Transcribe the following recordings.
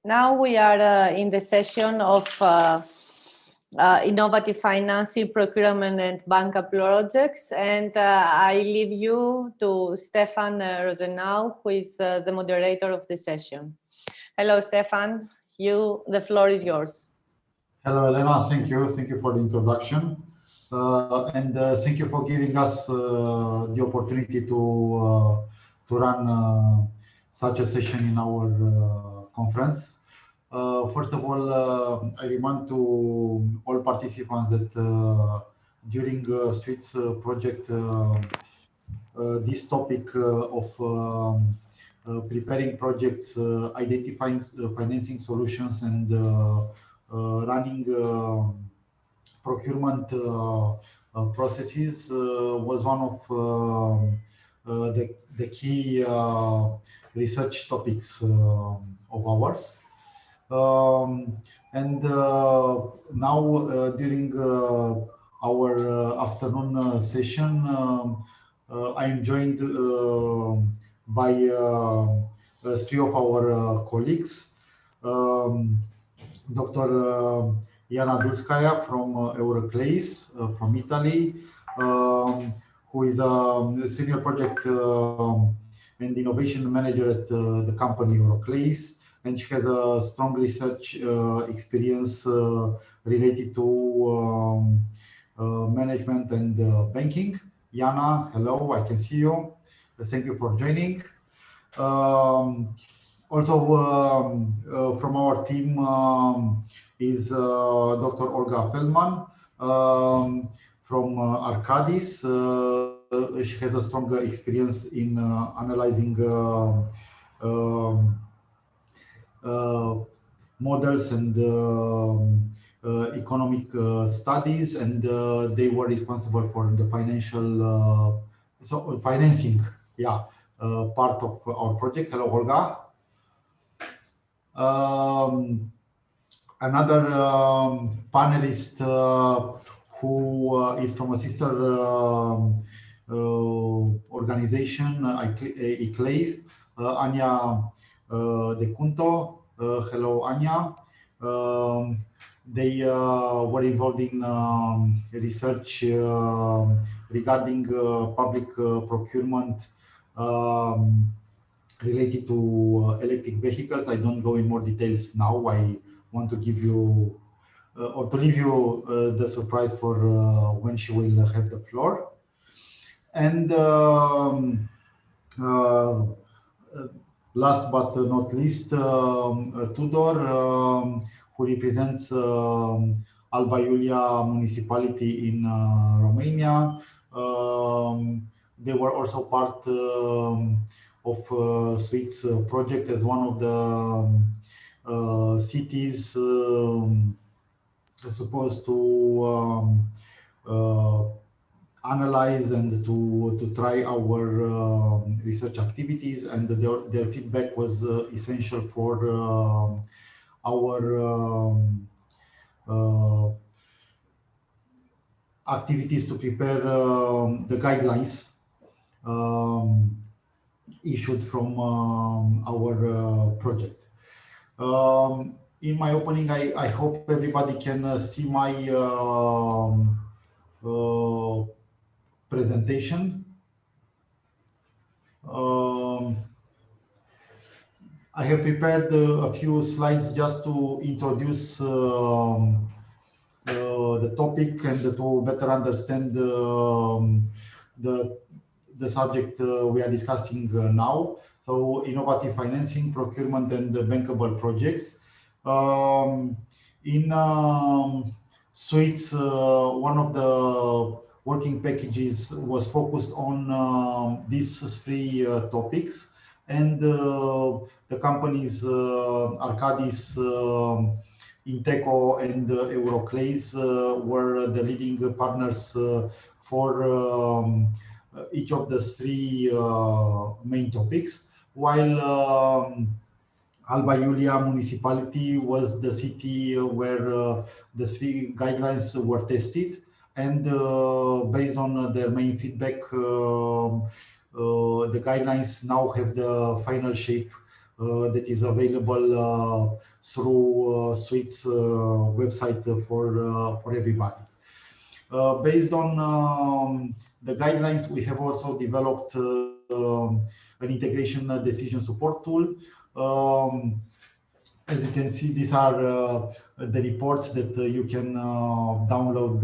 Now we are in the session of innovative financing, procurement, and Bankable projects, and I leave you to Stefan Rosenau, who is the moderator of the session. Hello, Stefan. The floor is yours. Hello, Elena. Thank you for the introduction, and thank you for giving us the opportunity to run such a session in our conference. First of all, I remind to all participants that during SWIT's project, this topic of preparing projects, identifying financing solutions, and running procurement processes was one of the key research topics of ours. And now during our afternoon session, I am joined by three of our colleagues. Dr. Iana Dulskaia from Eurokleis from Italy, who is a senior project and innovation manager at the company Eurokleis, and she has a strong research experience related to management and banking. Iana, hello, I can see you. Thank you for joining. Also from our team is Dr. Olga Feldman from Arcadis. She has a strong experience in analyzing models and economic studies, and they were responsible for the financing part of our project. Hello, Olga. Another panelist who is from a sister organization, Eurokleis, Anja De Cunto. Hello, Anja. They were involved in research regarding public procurement related to electric vehicles. I don't go in more details now. I want to give you or to leave you the surprise for when she will have the floor. And last but not least, Tudor, who represents Alba, Iulia municipality in Romania. They were also part of SWIT's project as one of the cities supposed to analyze and to try our research activities, and their feedback was essential for our activities to prepare the guidelines issued from our project. In my opening, I hope everybody can see my presentation. I have prepared a few slides just to introduce the topic and to better understand the subject we are discussing now. So, innovative financing, procurement, and bankable projects. In SWIT's, one of the working packages was focused on these three topics, and the companies Arcadis, Inteco, and Eurokleis were the leading partners for each of the three main topics, while Alba Iulia municipality was the city where the three guidelines were tested, and based on their main feedback, the guidelines now have the final shape that is available through Suite's website for everybody. Based on the guidelines, we have also developed an integration decision support tool. As you can see, these are the reports that you can download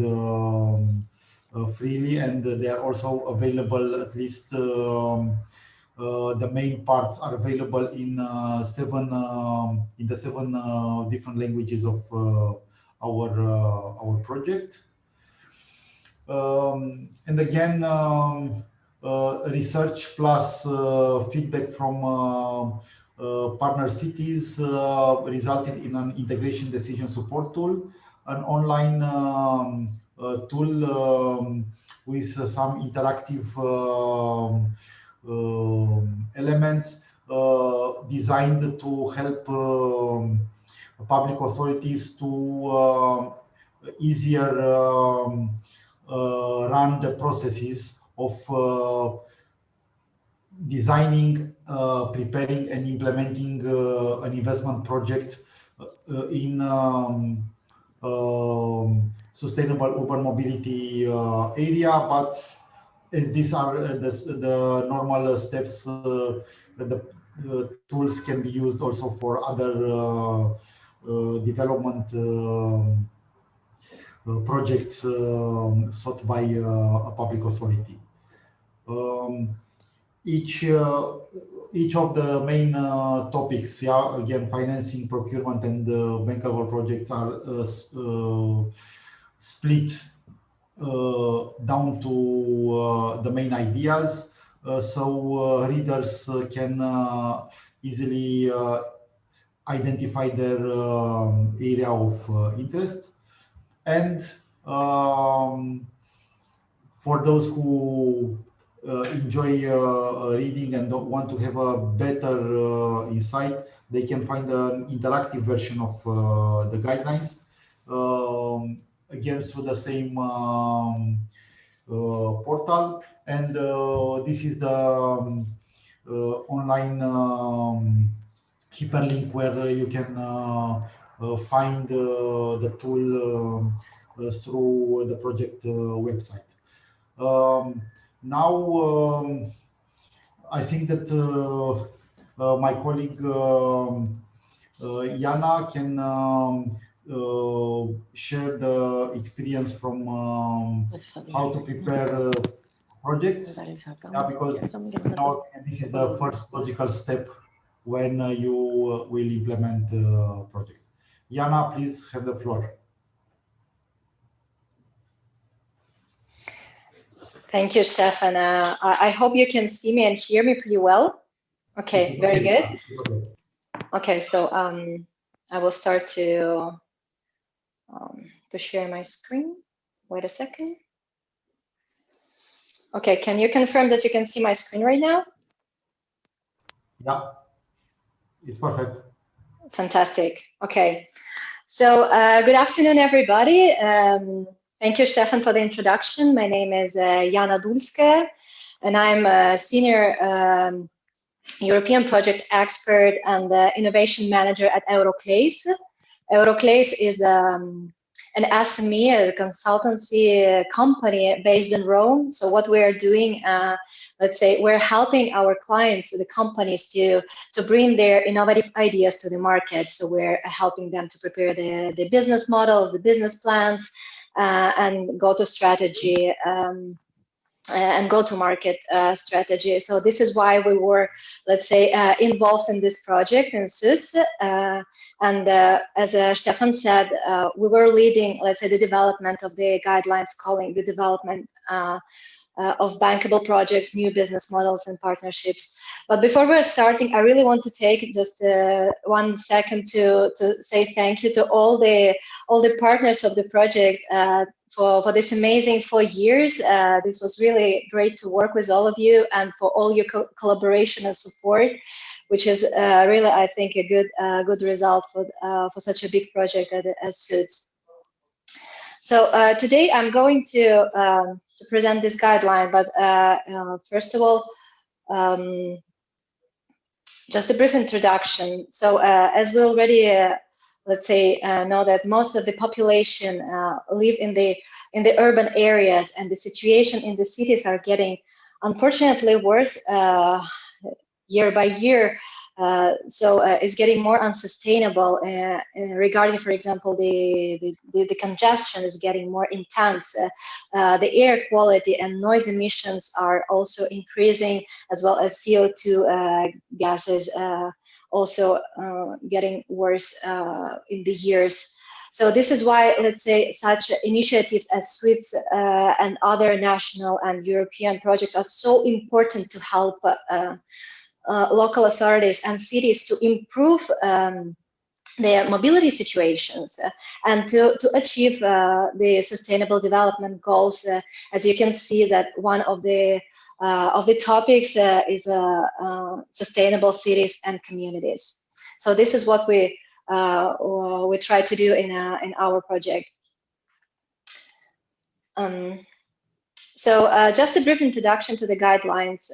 freely, and they are also available, at least the main parts are available in the seven different languages of our project. And again, research plus feedback from partner cities resulted in an integration decision support tool, an online tool with some interactive elements designed to help public authorities to easier run the processes of designing, preparing and implementing an investment project in sustainable urban mobility area. But as these are the normal steps, the tools can be used also for other development projects sought by a public authority. Each of the main topics, again, financing, procurement, and bankable projects are split down to the main ideas, so readers can easily identify their area of interest. And for those who enjoy reading and want to have a better insight, they can find an interactive version of the guidelines, again through the same portal. And this is the online hyperlink where you can find the tool through the project website. Now, I think that my colleague Iana can share the experience from how to prepare projects, because this is the first logical step when you will implement projects. Iana, please have the floor. Thank you, Stefan. I hope you can see me and hear me pretty well. Okay, very good. Okay, so I will start to share my screen. Wait a second. Okay, can you confirm that you can see my screen right now? Yeah, it's perfect. Fantastic. Okay, so good afternoon, everybody. Thank you, Stefan, for the introduction. My name is Iana Dulskaia, and I'm a senior European project expert and innovation manager at Eurokleis. Eurokleis is an SME, a consultancy company based in Rome. So what we are doing, let's say, we're helping our clients, the companies, to bring their innovative ideas to the market. So we're helping them to prepare the business model, the business plans, and go-to strategy and go-to-market strategy. So this is why we were, let's say, involved in this project in Suits. And as Stefan said, we were leading, let's say, the development of the guidelines, calling the development of bankable projects, new business models, and partnerships. But before we're starting, I really want to take just 1 second to say thank you to all the partners of the project for this amazing 4 years. This was really great to work with all of you, and for all your collaboration and support, which is really, I think, a good result for such a big project as Suits. So today I'm going to present this guideline, but first of all, just a brief introduction. So as we already let's say know that most of the population live in the urban areas, and the situation in the cities are getting unfortunately worse year by year. So it's getting more unsustainable regarding, for example, the congestion is getting more intense. The air quality and noise emissions are also increasing, as well as CO2 gases also getting worse in the years. So this is why, let's say, such initiatives as SWITS and other national and European projects are so important to help local authorities and cities to improve their mobility situations and to achieve the sustainable development goals. As you can see, that one of the topics is sustainable cities and communities. So this is what we try to do in our project. So just a brief introduction to the guidelines.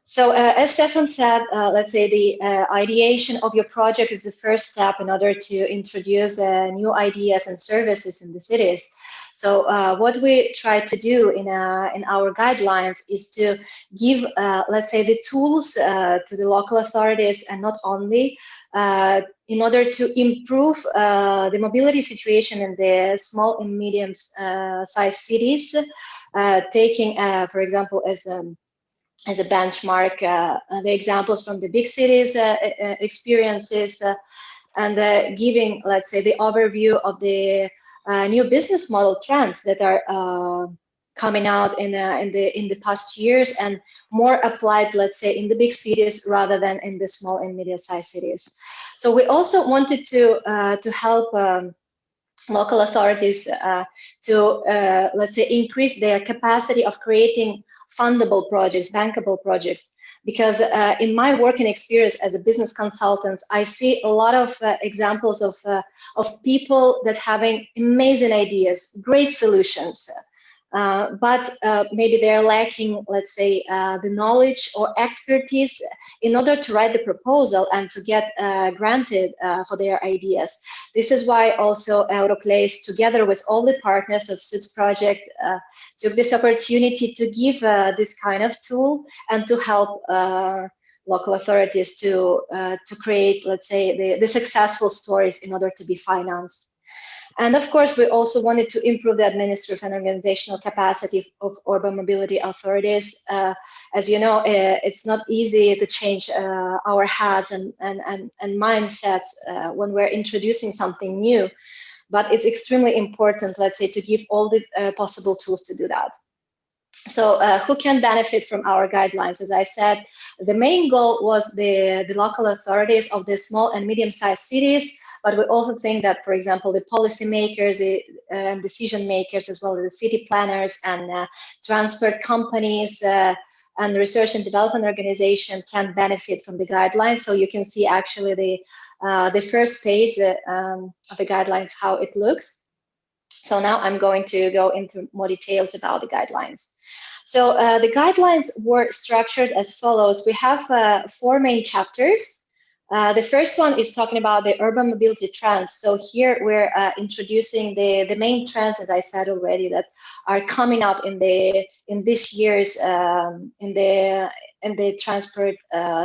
So as Stefan said, let's say the ideation of your project is the first step in order to introduce new ideas and services in the cities. So what we try to do in our guidelines is to give, let's say, the tools to the local authorities, and not only, in order to improve the mobility situation in the small and medium sized cities, taking, for example, as a benchmark the examples from the big cities experiences, and giving, let's say, the overview of the new business model trends that are coming out in the past years, and more applied, let's say, in the big cities rather than in the small and medium-sized cities. So we also wanted to help local authorities to, let's say, increase their capacity of creating fundable projects, bankable projects, because in my work and experience as a business consultant, I see a lot of examples of people that having amazing ideas, great solutions, but maybe they're lacking, let's say, the knowledge or expertise in order to write the proposal and to get granted for their ideas. This is why also Eurokleis, together with all the partners of SWITS project, took this opportunity to give this kind of tool and to help local authorities to create, let's say, the successful stories in order to be financed. And of course, we also wanted to improve the administrative and organizational capacity of urban mobility authorities. As you know, it's not easy to change our hats and mindsets when we're introducing something new, but it's extremely important, let's say, to give all the possible tools to do that. So who can benefit from our guidelines? As I said, the main goal was the local authorities of the small and medium-sized cities, but we also think that, for example, the policymakers and decision makers, as well as the city planners and transport companies and research and development organization can benefit from the guidelines. So you can see actually the first page of the guidelines, how it looks. So now I'm going to go into more details about the guidelines. So the guidelines were structured as follows. We have 4 main chapters. The first one is talking about the urban mobility trends. So here we're introducing the main trends, as I said already, that are coming up in this year's in the transport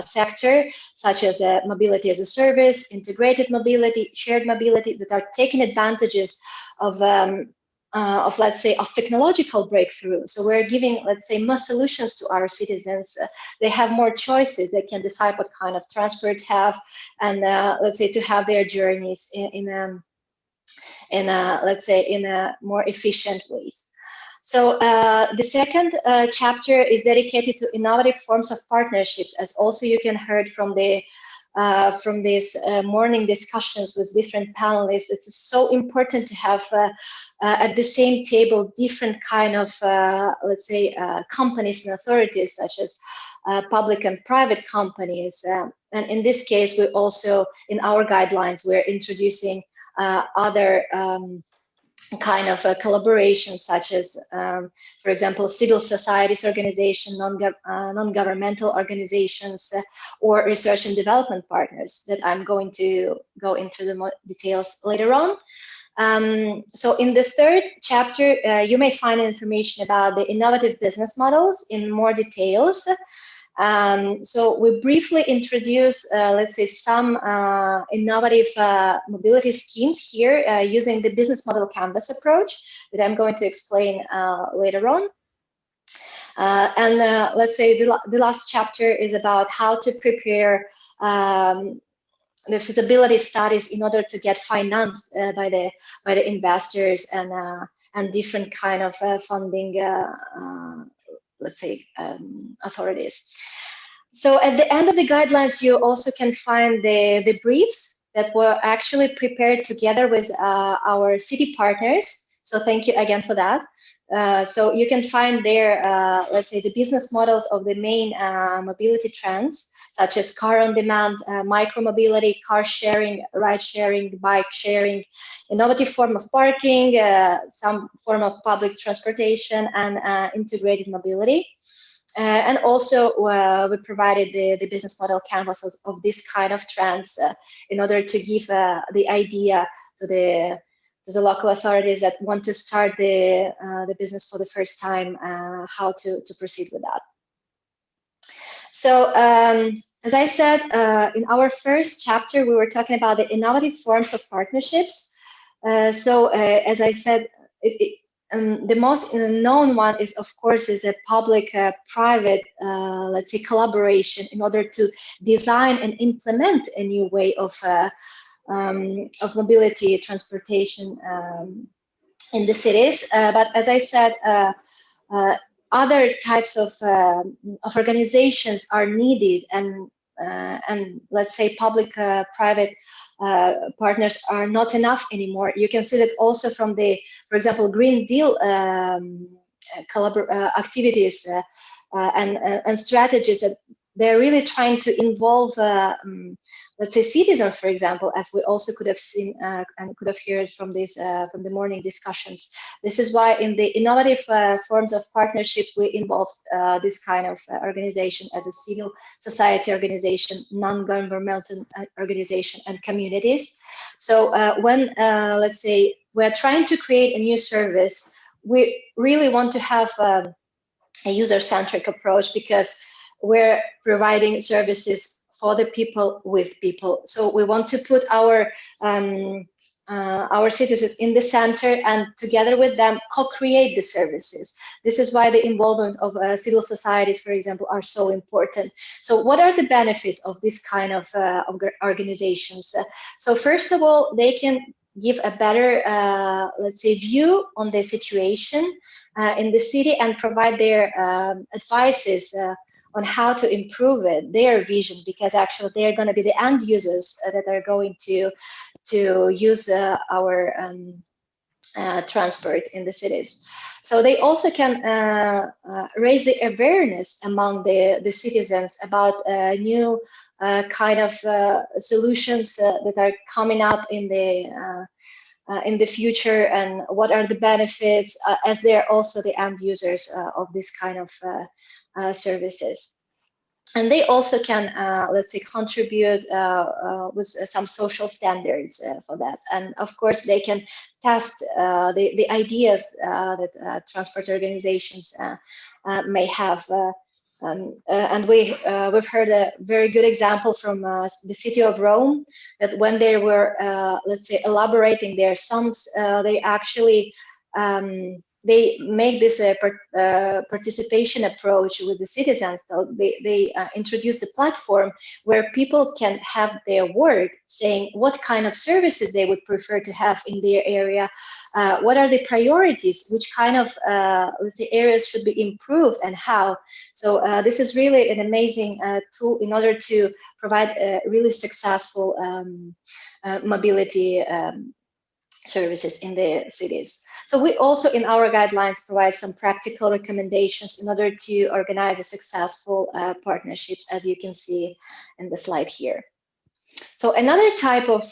sector, such as mobility as a service, integrated mobility, shared mobility, that are taking advantages of let's say, of technological breakthrough. So we're giving, let's say, more solutions to our citizens. They have more choices. They can decide what kind of transport have, and let's say, to have their journeys in let's say, in a more efficient ways. So the second chapter is dedicated to innovative forms of partnerships, as also you can heard from these morning discussions with different panelists. It's so important to have at the same table different kind of, let's say, companies and authorities, such as public and private companies. And in this case, we also, in our guidelines, we're introducing other kind of collaboration, such as, for example, civil societies organization, non-governmental organizations, or research and development partners that I'm going to go into the more details later on. So in the third chapter, you may find information about the innovative business models in more details. So we briefly introduce, let's say, some innovative mobility schemes here using the business model canvas approach that I'm going to explain later on. And let's say the last chapter is about how to prepare the feasibility studies in order to get financed by the investors and different kind of funding, let's say, authorities. So at the end of the guidelines, you also can find the briefs that were actually prepared together with our city partners. So thank you again for that. So you can find there, let's say, the business models of the main mobility trends, such as car on demand, micro-mobility, car sharing, ride sharing, bike sharing, innovative form of parking, some form of public transportation, and integrated mobility. And also we provided the business model canvases of this kind of trends in order to give the idea to the local authorities that want to start the business for the first time, how to proceed with that. So as I said, in our first chapter, we were talking about the innovative forms of partnerships. So as I said, the most known one is, of course, is a public-private, let's say, collaboration in order to design and implement a new way of mobility, transportation in the cities. But as I said, other types of organizations are needed, and let's say public-private partners are not enough anymore. You can see that also from the, for example, Green Deal activities and strategies that they're really trying to involve, let's say, citizens, for example, as we also could have seen and could have heard from this from the morning discussions. This is why in the innovative forms of partnerships we involved this kind of organization as a civil society organization, non-governmental organization, and communities. So when let's say we're trying to create a new service, we really want to have a user-centric approach, because we're providing services for the people with people. So we want to put our citizens in the center, and together with them co-create the services. This is why the involvement of civil societies, for example, are so important. So what are the benefits of this kind of organizations? So first of all, they can give a better, let's say, view on the situation in the city and provide their advices on how to improve it, their vision, because actually they're going to be the end users that are going to use our transport in the cities. So they also can raise the awareness among the citizens about new kind of solutions that are coming up in the future, and what are the benefits, as they're also the end users of this kind of services. And they also can, let's say, contribute with some social standards for that. And of course, they can test the ideas that transport organizations may have. And we've heard a very good example from the city of Rome, that when they were, let's say, elaborating their sums, they actually they make this participation approach with the citizens. So they introduce the platform where people can have their word saying what kind of services they would prefer to have in their area, what are the priorities, which kind of let's say areas should be improved, and how. So this is really an amazing tool in order to provide a really successful mobility services in the cities. So we also, in our guidelines, provide some practical recommendations in order to organize a successful partnerships, as you can see in the slide here. So another type of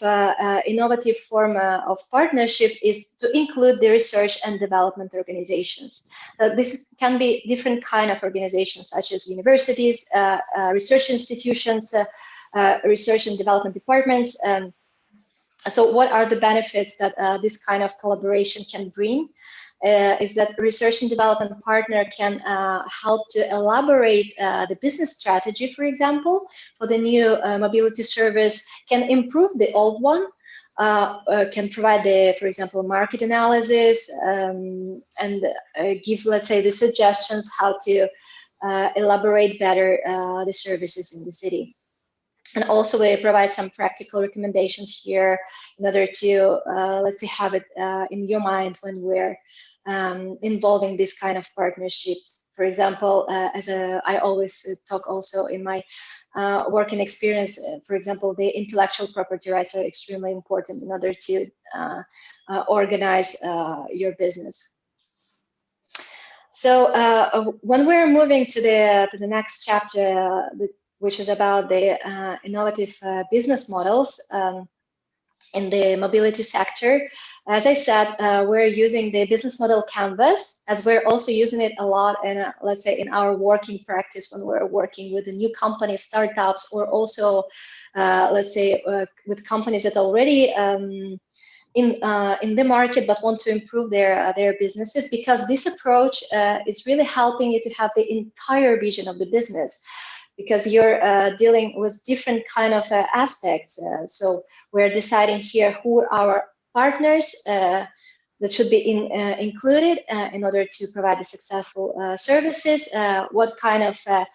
innovative form of partnership is to include the research and development organizations. This can be different kind of organizations, such as universities, research institutions, research and development departments. So what are the benefits that this kind of collaboration can bring? Is that research and development partner can help to elaborate the business strategy, for example, for the new mobility service, can improve the old one, can provide the, for example, market analysis, and give, let's say, the suggestions how to elaborate better the services in the city. And also we provide some practical recommendations here in order to, let's say, have it in your mind when we're involving this kind of partnerships. For example, I always talk also in my working experience, for example, the intellectual property rights are extremely important in order to organize your business. So when we're moving to the next chapter, which is about the innovative business models in the mobility sector. As I said, we're using the business model canvas, as we're also using it a lot in, let's say, in our working practice when we're working with the new companies, startups, or also, let's say, with companies that already in the market but want to improve their businesses, because this approach is really helping you to have the entire vision of the business, because you're dealing with different kind of aspects. So we're deciding here who are our partners that should be included in order to provide the successful services, what are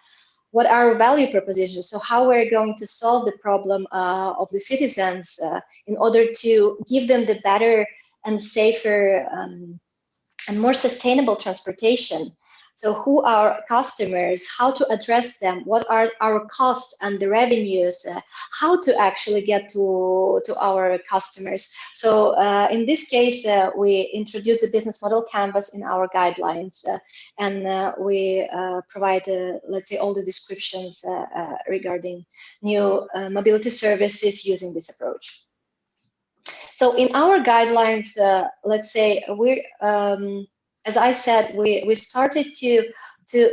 our value propositions, so how we're going to solve the problem of the citizens in order to give them the better and safer and more sustainable transportation. So who are our customers, how to address them, what are our costs and the revenues, how to actually get to our customers. So in this case, we introduce the business model canvas in our guidelines, and we provide, let's say, all the descriptions regarding new mobility services using this approach. So in our guidelines, let's say, we're as I said, we started to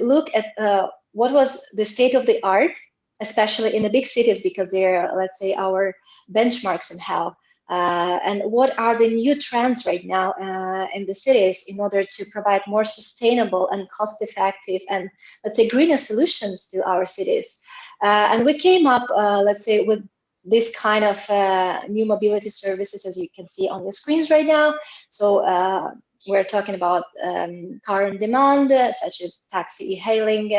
look at what was the state of the art, especially in the big cities, because they're, let's say, our benchmarks somehow, and what are the new trends right now in the cities in order to provide more sustainable and cost-effective and, let's say, greener solutions to our cities. And we came up, let's say, with this kind of new mobility services, as you can see on your screens right now. So we're talking about car on demand, such as taxi e-hailing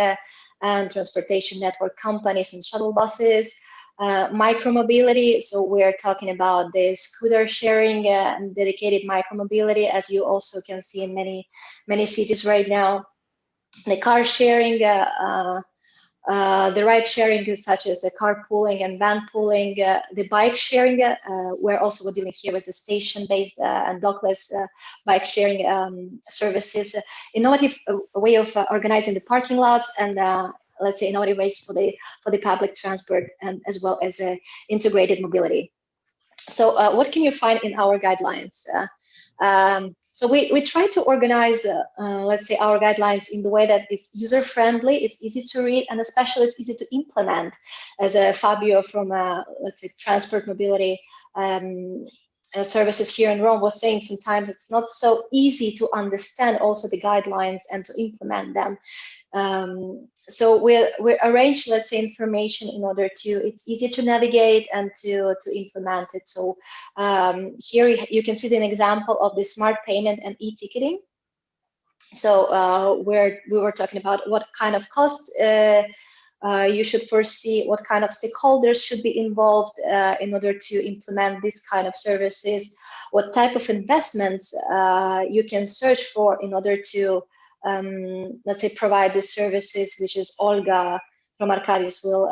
and transportation network companies and shuttle buses. Micromobility, so we're talking about the scooter sharing and dedicated micromobility, as you also can see in many cities right now. The car sharing, the ride sharing, such as the carpooling and van pooling, the bike sharing. We're also dealing here with the station-based and dockless bike sharing services. Innovative way of organizing the parking lots, and let's say innovative ways for the public transport, and as well as integrated mobility. So what can you find in our guidelines? So we try to organize, let's say, our guidelines in the way that it's user-friendly, it's easy to read, and especially it's easy to implement. As Fabio from, let's say, transport mobility services here in Rome was saying, sometimes it's not so easy to understand also the guidelines and to implement them. So we arrange, let's say, information in order to, it's easy to navigate and to implement it. So here you can see an example of the smart payment and e-ticketing. So where we were talking about what kind of costs you should foresee, what kind of stakeholders should be involved in order to implement this kind of services, what type of investments you can search for in order to let's say, provide the services, which is Olga from Arcadis will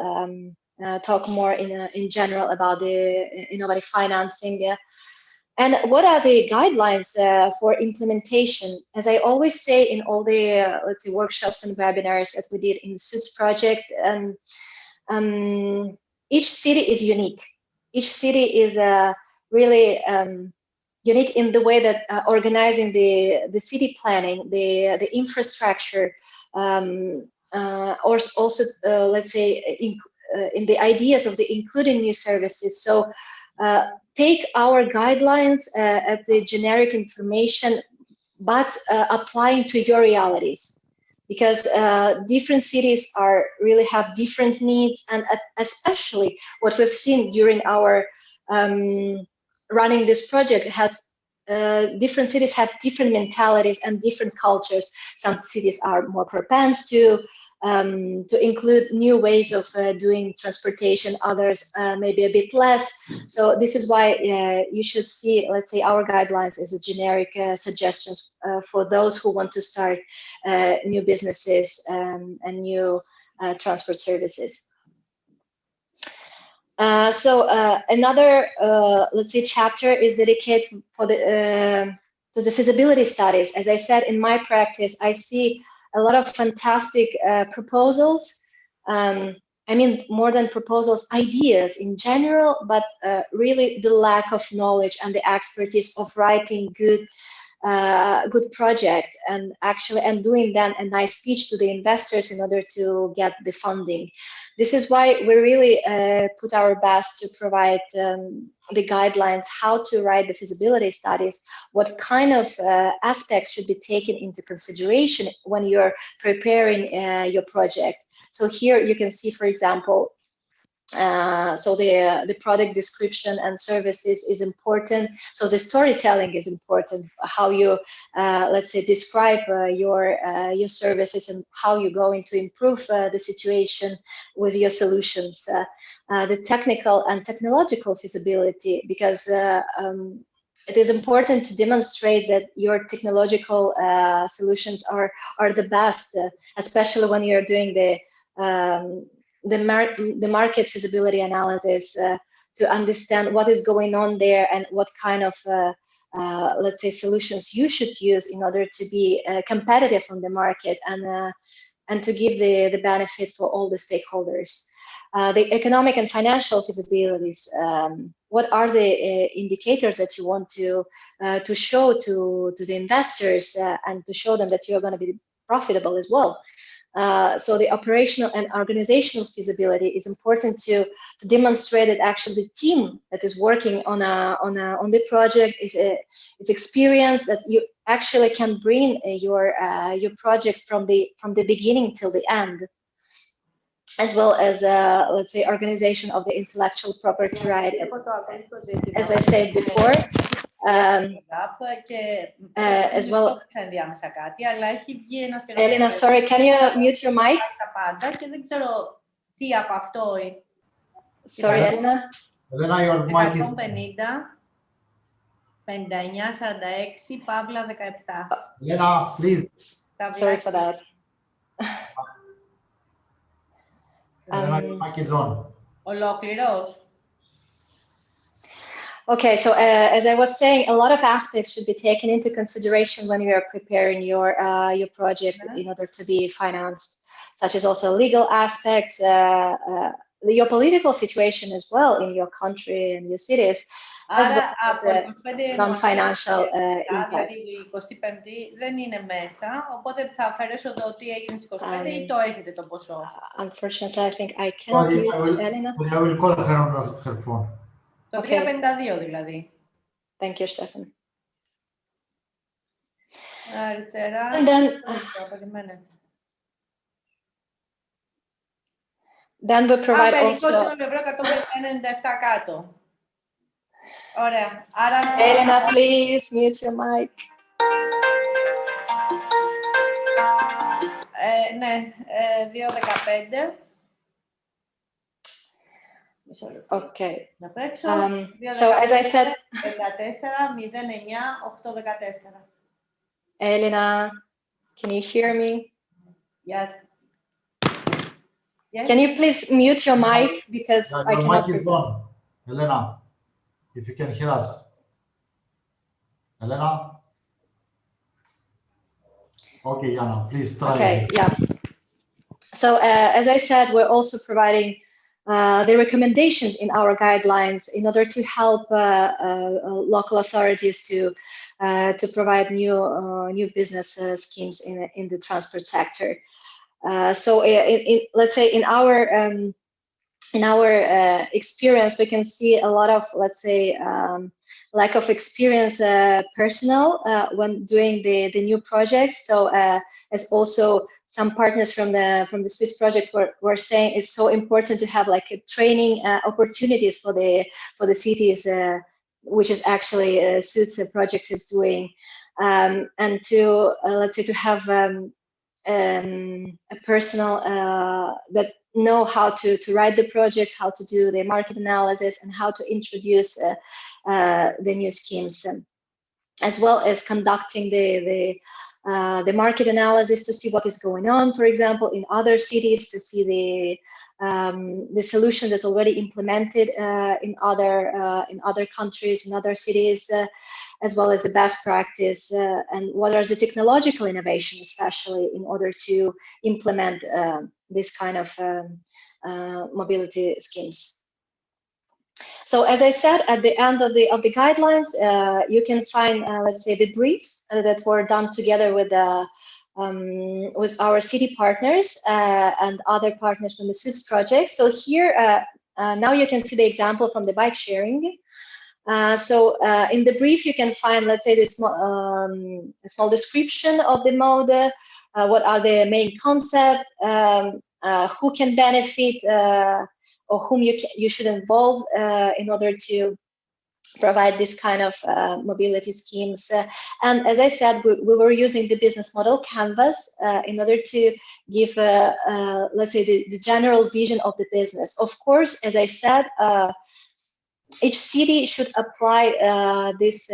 talk more in general about the innovative financing. And what are the guidelines for implementation? As I always say in all the, let's say, workshops and webinars that we did in the SUITS project, each city is unique. each city is really unique in the way that organizing the city planning, the infrastructure, or also let's say in the ideas of the including new services. So take our guidelines at the generic information, but applying to your realities, because different cities really have different needs, and especially what we've seen during our running this project has different cities have different mentalities and different cultures. Some cities are more propense to include new ways of doing transportation, others maybe a bit less. So this is why you should see, let's say, our guidelines as a generic suggestions for those who want to start new businesses and new transport services. Another, let's say, chapter is dedicated for to the feasibility studies. As I said, in my practice, I see a lot of fantastic proposals. I mean, more than proposals, ideas in general, but really the lack of knowledge and the expertise of writing good project and doing then a nice speech to the investors in order to get the funding. This is why we really put our best to provide the guidelines how to write the feasibility studies, what kind of aspects should be taken into consideration when you're preparing your project. So here you can see, for example, so the product description and services is important. So the storytelling is important. How you, let's say, describe your services and how you're going to improve the situation with your solutions. The technical and technological feasibility, because it is important to demonstrate that your technological solutions are the best, especially when you're doing the market feasibility analysis to understand what is going on there and what kind of let's say solutions you should use in order to be competitive on the market and to give the benefit for all the stakeholders. The economic and financial feasibilities. What are the indicators that you want to show to the investors and to show them that you are going to be profitable as well? So the operational and organizational feasibility is important to demonstrate that actually the team that is working on the project is experienced, that you actually can bring your project from the beginning till the end, as well as let's say organization of the intellectual property right. As I said before. As well. Elena, sorry, can you mute your mic? Sorry, Elena. Elena, your mic is... 59-46, Παύλα 17. Elena, please. Sorry for that. Elena, your mic is on. Ολόκληρος. Okay, so as I was saying, a lot of aspects should be taken into consideration when you are preparing your project in order to be financed, such as also legal aspects, your political situation as well in your country and your cities, as well as non-financial impacts. Η 25η δεν είναι μέσα, οπότε θα αφαιρέσω εδώ ότι έγινε στις 25 ή το έχετε το ποσό. Unfortunately, I think I cannot mute Elena. I will call her on her phone. Το 352 δηλαδή. Thank you, Stefan. Αριστερά. And then we provide also... 20 ευρώ 197 κάτω. Ωραία. Άρα... Elena, please mute your mic. Ναι, 2.15. Okay. So as I said, 14-09-814. Elena, can you hear me? Yes. Yes. Can you please mute your mic because I cannot. Your mic is on, Elena. If you can hear us, Elena. Okay, Iana, please try. Okay, yeah. So as I said, we're also providing the recommendations in our guidelines in order to help local authorities to provide new business schemes in the transport sector. So let's say in our experience, we can see a lot of, let's say, lack of experience personnel when doing the new projects. So as also some partners from the SWITS project were saying, it's so important to have like a training opportunities for the cities, which is actually SWITS project is doing, and to let's say to have a personal that know how to write the projects, how to do the market analysis, and how to introduce the new schemes, as well as conducting the market analysis to see what is going on, for example, in other cities, to see the solution that's already implemented in other countries, in other cities, as well as the best practice, and what are the technological innovations, especially in order to implement this kind of mobility schemes. So as I said, at the end of the guidelines, you can find, let's say, the briefs that were done together with our city partners and other partners from the SWITS project. So here, now you can see the example from the bike sharing. So in the brief, you can find, let's say, this small description of the mode, what are the main concepts, who can benefit, or whom you should involve in order to provide this kind of mobility schemes. And as I said, we were using the business model canvas in order to give, let's say, the general vision of the business. Of course, as I said, each city should apply these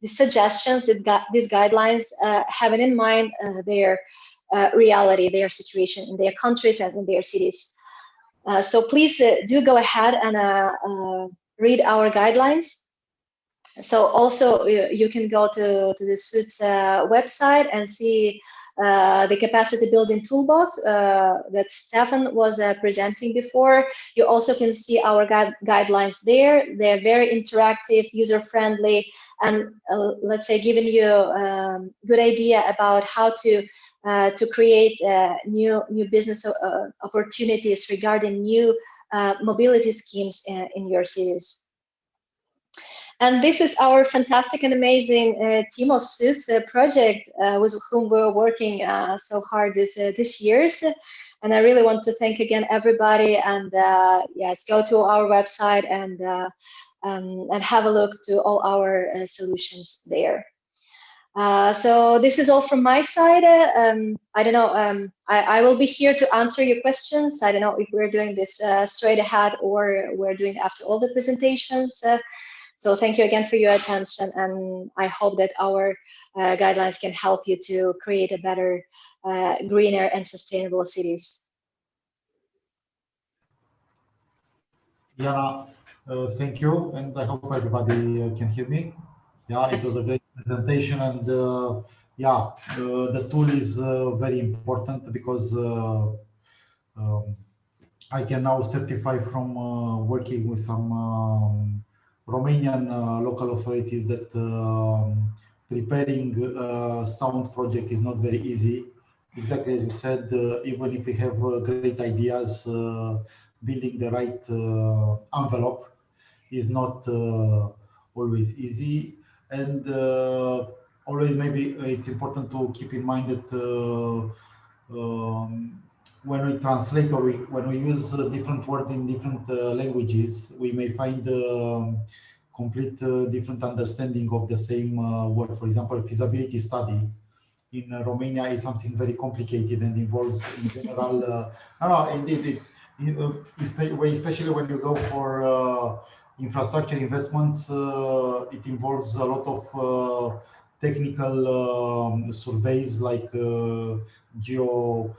suggestions, these guidelines, having in mind their reality, their situation in their countries and in their cities. So please do go ahead and read our guidelines. So also you can go to the SWITS website and see the capacity building toolbox that Stefan was presenting before. You also can see our guidelines there. They're very interactive, user-friendly, and let's say giving you a good idea about how to create new business opportunities regarding new mobility schemes in your cities. And this is our fantastic and amazing team of SWITS project with whom we're working so hard this years. And I really want to thank again everybody. And yes, go to our website and have a look to all our solutions there. So this is all from my side. I don't know, I will be here to answer your questions. I don't know if we're doing this straight ahead or we're doing after all the presentations. So thank you again for your attention, and I hope that our guidelines can help you to create a better, greener and sustainable cities. Iana, thank you, and I hope everybody can hear me. Yeah, it was a great presentation, and yeah, the tool is very important because I can now certify from working with some Romanian local authorities that preparing a sound project is not very easy. Exactly as you said, even if we have great ideas, building the right envelope is not always easy. And always maybe it's important to keep in mind that when we translate or when we use different words in different languages, we may find complete different understanding of the same word. For example, feasibility study in Romania is something very complicated and involves in general. Indeed, especially when you go for infrastructure investments, it involves a lot of technical surveys like geological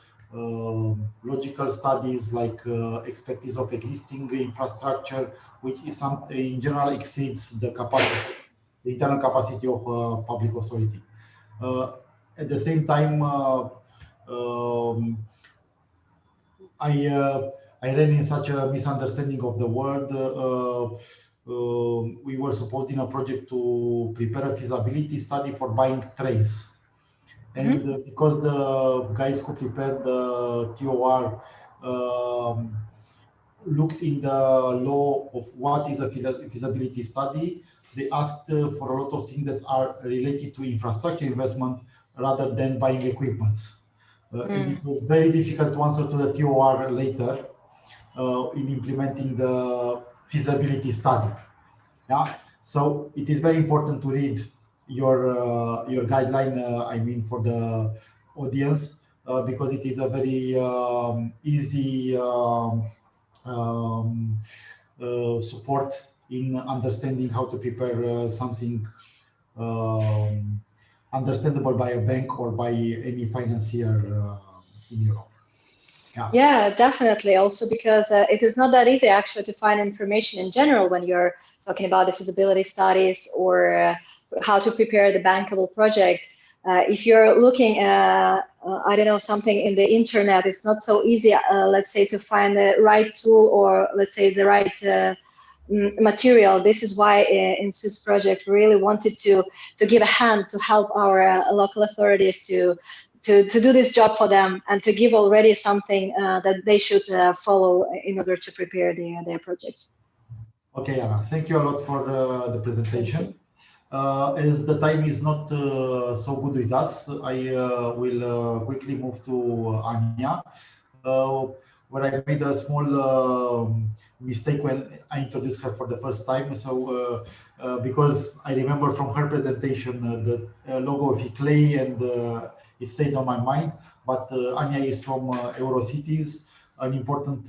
studies, like expertise of existing infrastructure, which is in general exceeds the capacity, the internal capacity of public authority. At the same time, I I ran in such a misunderstanding of the word. We were supposed in a project to prepare a feasibility study for buying trains. And because the guys who prepared the TOR looked in the law of what is a feasibility study, they asked for a lot of things that are related to infrastructure investment rather than buying equipments. And it was very difficult to answer to the TOR later in implementing the feasibility study. Yeah, so it is very important to read your guideline. I mean, for the audience, because it is a very easy support in understanding how to prepare something understandable by a bank or by any financier in Europe. Yeah, definitely. Also because it is not that easy actually to find information in general when you're talking about the feasibility studies or how to prepare the bankable project. If you're looking at, I don't know, something in the internet, it's not so easy, let's say, to find the right tool or let's say the right material. This is why in this project we really wanted to give a hand to help our local authorities to do this job for them and to give already something that they should follow in order to prepare their projects. Okay, Iana, thank you a lot for the presentation. As the time is not so good with us, I will quickly move to Anja, where I made a small mistake when I introduced her for the first time. So, because I remember from her presentation the logo of Eurocleis and it stayed on my mind. But Anja is from EUROCITIES, an important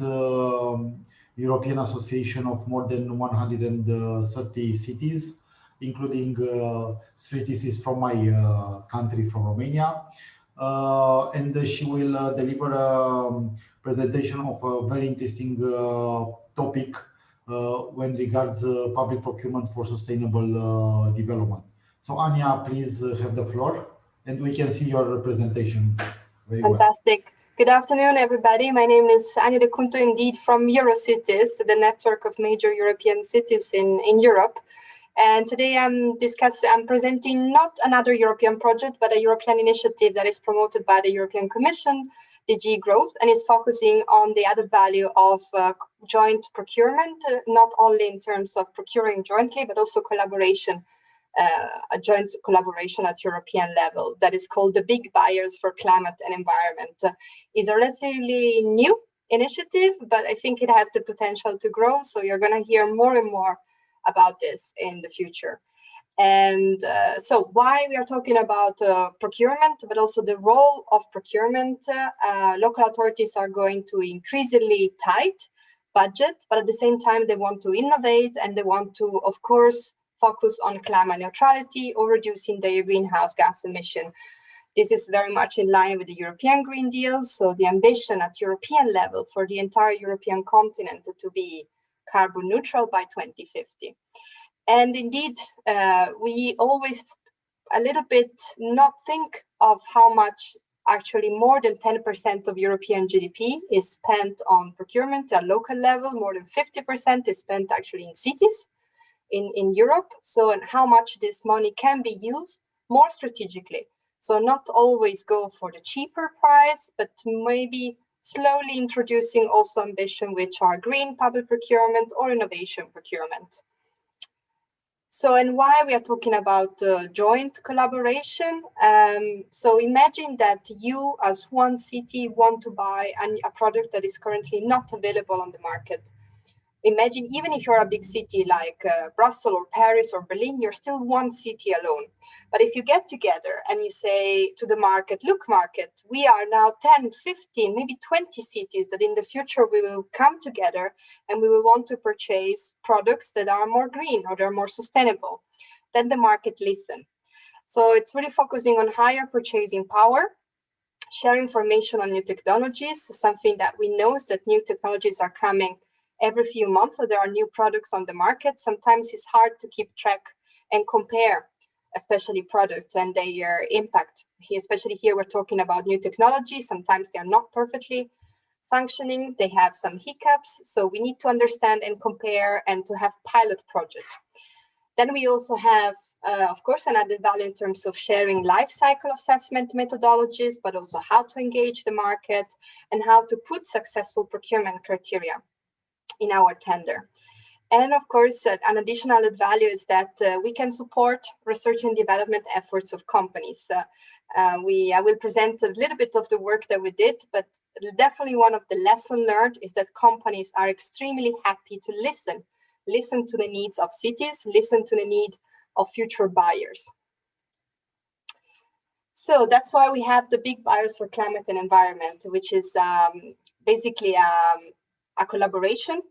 European association of more than 130 cities, including cities from my country, from Romania. And she will deliver a presentation of a very interesting topic when regards public procurement for sustainable development. So Anja, please have the floor, and we can see your presentation very well. Fantastic. Good afternoon, everybody. My name is Anja De Cunto, indeed, from EUROCITIES, the network of major European cities in Europe. And today I'm presenting not another European project, but a European initiative that is promoted by the European Commission, DG Growth, and is focusing on the added value of joint procurement, not only in terms of procuring jointly, but also collaboration, a joint collaboration at European level that is called the Big Buyers for Climate and Environment. Is a relatively new initiative, but I think it has the potential to grow. So you're going to hear more and more about this in the future. And so why we are talking about procurement, but also the role of procurement. Local authorities are going to increasingly tight budget, but at the same time, they want to innovate and they want to, of course, focus on climate neutrality or reducing their greenhouse gas emission. This is very much in line with the European Green Deal. So the ambition at European level for the entire European continent to be carbon neutral by 2050. And indeed, we always a little bit not think of how much actually more than 10% of European GDP is spent on procurement at local level. More than 50% is spent actually in cities in Europe. So, and how much this money can be used more strategically. So not always go for the cheaper price, but maybe slowly introducing also ambition, which are green public procurement or innovation procurement. So, and why we are talking about joint collaboration. So imagine that you as one city want to buy a product that is currently not available on the market. Imagine even if you're a big city like Brussels or Paris or Berlin, you're still one city alone. But if you get together and you say to the market, look market, we are now 10, 15, maybe 20 cities that in the future we will come together and we will want to purchase products that are more green or they're more sustainable, then the market listen. So it's really focusing on higher purchasing power, share information on new technologies, something that we know is that new technologies are coming every few months. So there are new products on the market. Sometimes it's hard to keep track and compare, especially products and their impact. Especially here, we're talking about new technology. Sometimes they are not perfectly functioning. They have some hiccups, so we need to understand and compare and to have pilot project. Then we also have, of course, an added value in terms of sharing life cycle assessment methodologies, but also how to engage the market and how to put successful procurement criteria in our tender. And of course, an additional added value is that we can support research and development efforts of companies. I will present a little bit of the work that we did, but definitely one of the lessons learned is that companies are extremely happy to listen to the needs of cities, listen to the need of future buyers. So that's why we have the big buyers for climate and environment, which is basically a collaboration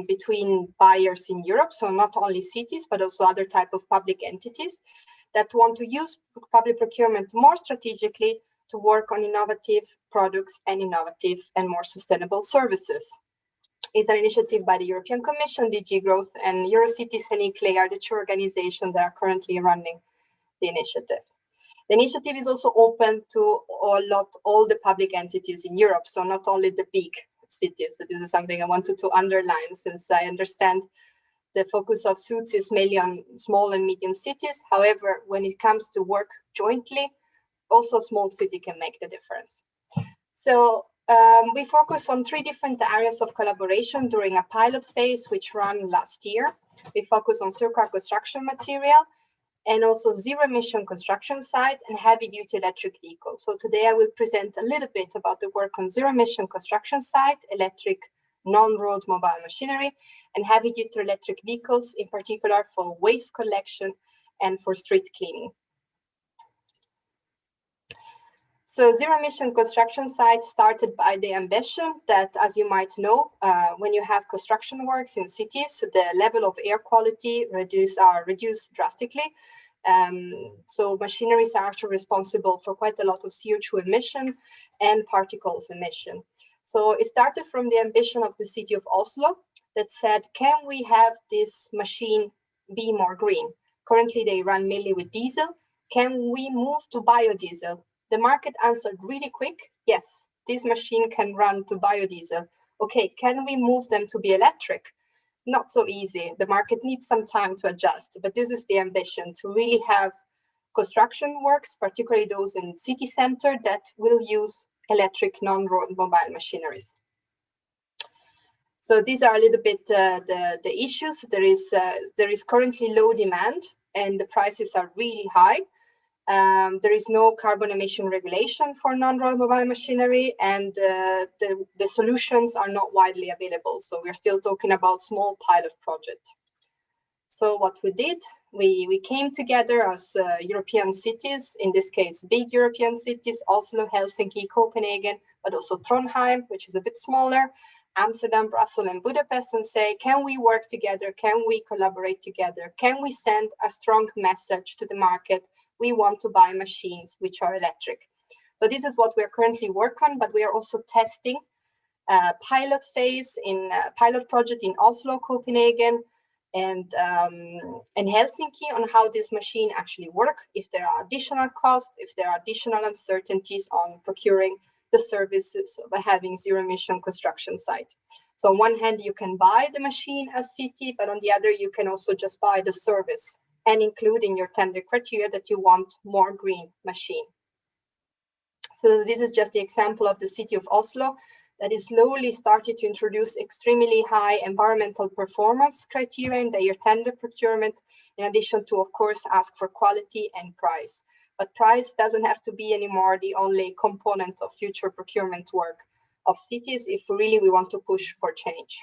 between buyers in Europe, so not only cities, but also other type of public entities that want to use public procurement more strategically to work on innovative products and innovative and more sustainable services. It's an initiative by the European Commission, DG Growth, and EUROCITIES and Eurocleis are the two organizations that are currently running the initiative. The initiative is also open to all the public entities in Europe, so not only the big cities. So this is something I wanted to underline, since I understand the focus of SUITS is mainly on small and medium cities. However, when it comes to work jointly, also a small city can make the difference. So we focus on 3 different areas of collaboration during a pilot phase, which ran last year. We focus on circular construction material, and also zero-emission construction site and heavy-duty electric vehicles. So today I will present a little bit about the work on zero-emission construction site, electric non-road mobile machinery, and heavy-duty electric vehicles, in particular for waste collection and for street cleaning. So zero-emission construction sites started by the ambition that, as you might know, when you have construction works in cities, the level of air quality are reduced drastically. So machineries are actually responsible for quite a lot of CO2 emission and particles emission. So it started from the ambition of the city of Oslo that said, can we have this machine be more green? Currently, they run mainly with diesel. Can we move to biodiesel? The market answered really quick, yes, this machine can run to biodiesel. Okay, can we move them to be electric? Not so easy. The market needs some time to adjust, but this is the ambition, to really have construction works, particularly those in city center, that will use electric non-road mobile machineries. So these are a little bit the issues. There is currently low demand and the prices are really high. There is no carbon emission regulation for non-road mobile machinery, and the solutions are not widely available. So we're still talking about small pilot projects. So what we did, we came together as European cities, in this case, big European cities, Oslo, Helsinki, Copenhagen, but also Trondheim, which is a bit smaller, Amsterdam, Brussels, and Budapest, and say, can we work together? Can we collaborate together? Can we send a strong message to the market? We want to buy machines which are electric. So this is what we're currently working on, but we are also testing a pilot phase in a pilot project in Oslo, Copenhagen, and Helsinki on how this machine actually works, if there are additional costs, if there are additional uncertainties on procuring the services by having zero-emission construction site. So on one hand, you can buy the machine as city, but on the other, you can also just buy the service and include in your tender criteria that you want more green machine. So this is just the example of the city of Oslo that is slowly started to introduce extremely high environmental performance criteria in their tender procurement, in addition to, of course, ask for quality and price. But price doesn't have to be anymore the only component of future procurement work of cities if really we want to push for change.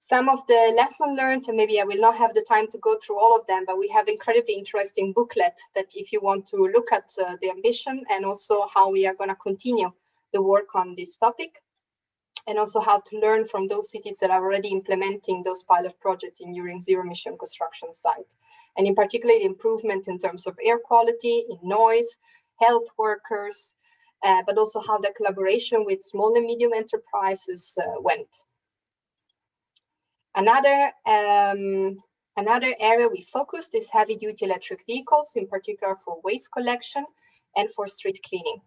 Some of the lessons learned, and maybe I will not have the time to go through all of them, but we have incredibly interesting booklet that if you want to look at the ambition and also how we are going to continue the work on this topic, and also how to learn from those cities that are already implementing those pilot projects in during zero-emission construction site. And in particular, the improvement in terms of air quality, in noise, health workers, but also how the collaboration with small and medium enterprises went. Another area we focused is heavy-duty electric vehicles, in particular for waste collection and for street cleaning.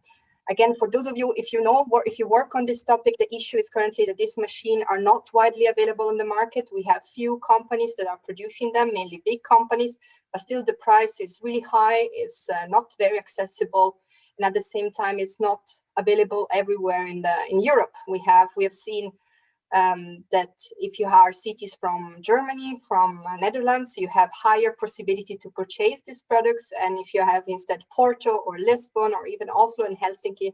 Again, for those of you, if you know, or if you work on this topic, the issue is currently that these machines are not widely available on the market. We have few companies that are producing them, mainly big companies, but still the price is really high. It's not very accessible, and at the same time, it's not available everywhere in Europe. We have seen that if you are cities from Germany, from Netherlands, you have higher possibility to purchase these products. And if you have instead Porto or Lisbon or even Oslo and Helsinki,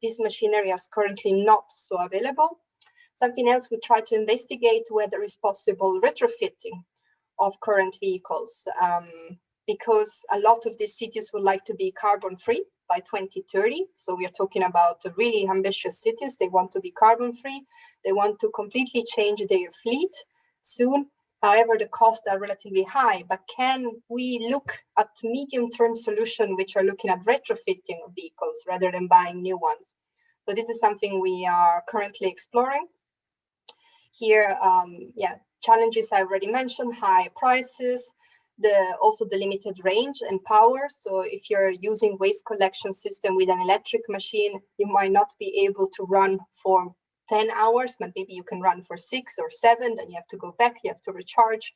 this machinery is currently not so available. Something else, we try to investigate whether it's possible retrofitting of current vehicles, because a lot of these cities would like to be carbon free by 2030. So we are talking about really ambitious cities. They want to be carbon free. They want to completely change their fleet soon. However, the costs are relatively high, but can we look at medium-term solutions which are looking at retrofitting of vehicles rather than buying new ones? So this is something we are currently exploring. Here, challenges I already mentioned, high prices, also the limited range and power. So if you're using waste collection system with an electric machine, you might not be able to run for 10 hours, but maybe you can run for 6 or 7, then you have to go back, you have to recharge.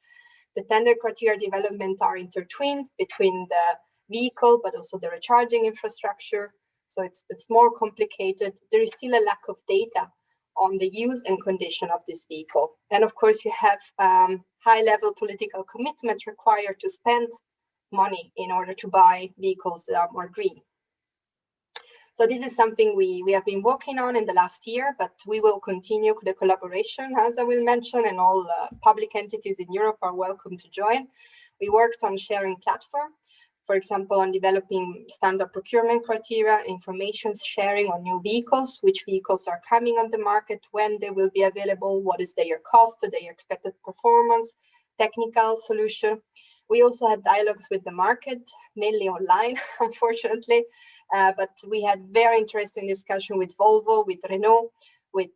The tender criteria development are intertwined between the vehicle, but also the recharging infrastructure. So it's more complicated. There is still a lack of data on the use and condition of this vehicle. And of course, you have high-level political commitment required to spend money in order to buy vehicles that are more green. So this is something we have been working on in the last year, but we will continue the collaboration, as I will mention, and all public entities in Europe are welcome to join. We worked on sharing platform, for example, on developing standard procurement criteria, information sharing on new vehicles, which vehicles are coming on the market, when they will be available, what is their cost, their expected performance, technical solution. We also had dialogues with the market, mainly online, unfortunately, but we had very interesting discussion with Volvo, with Renault, with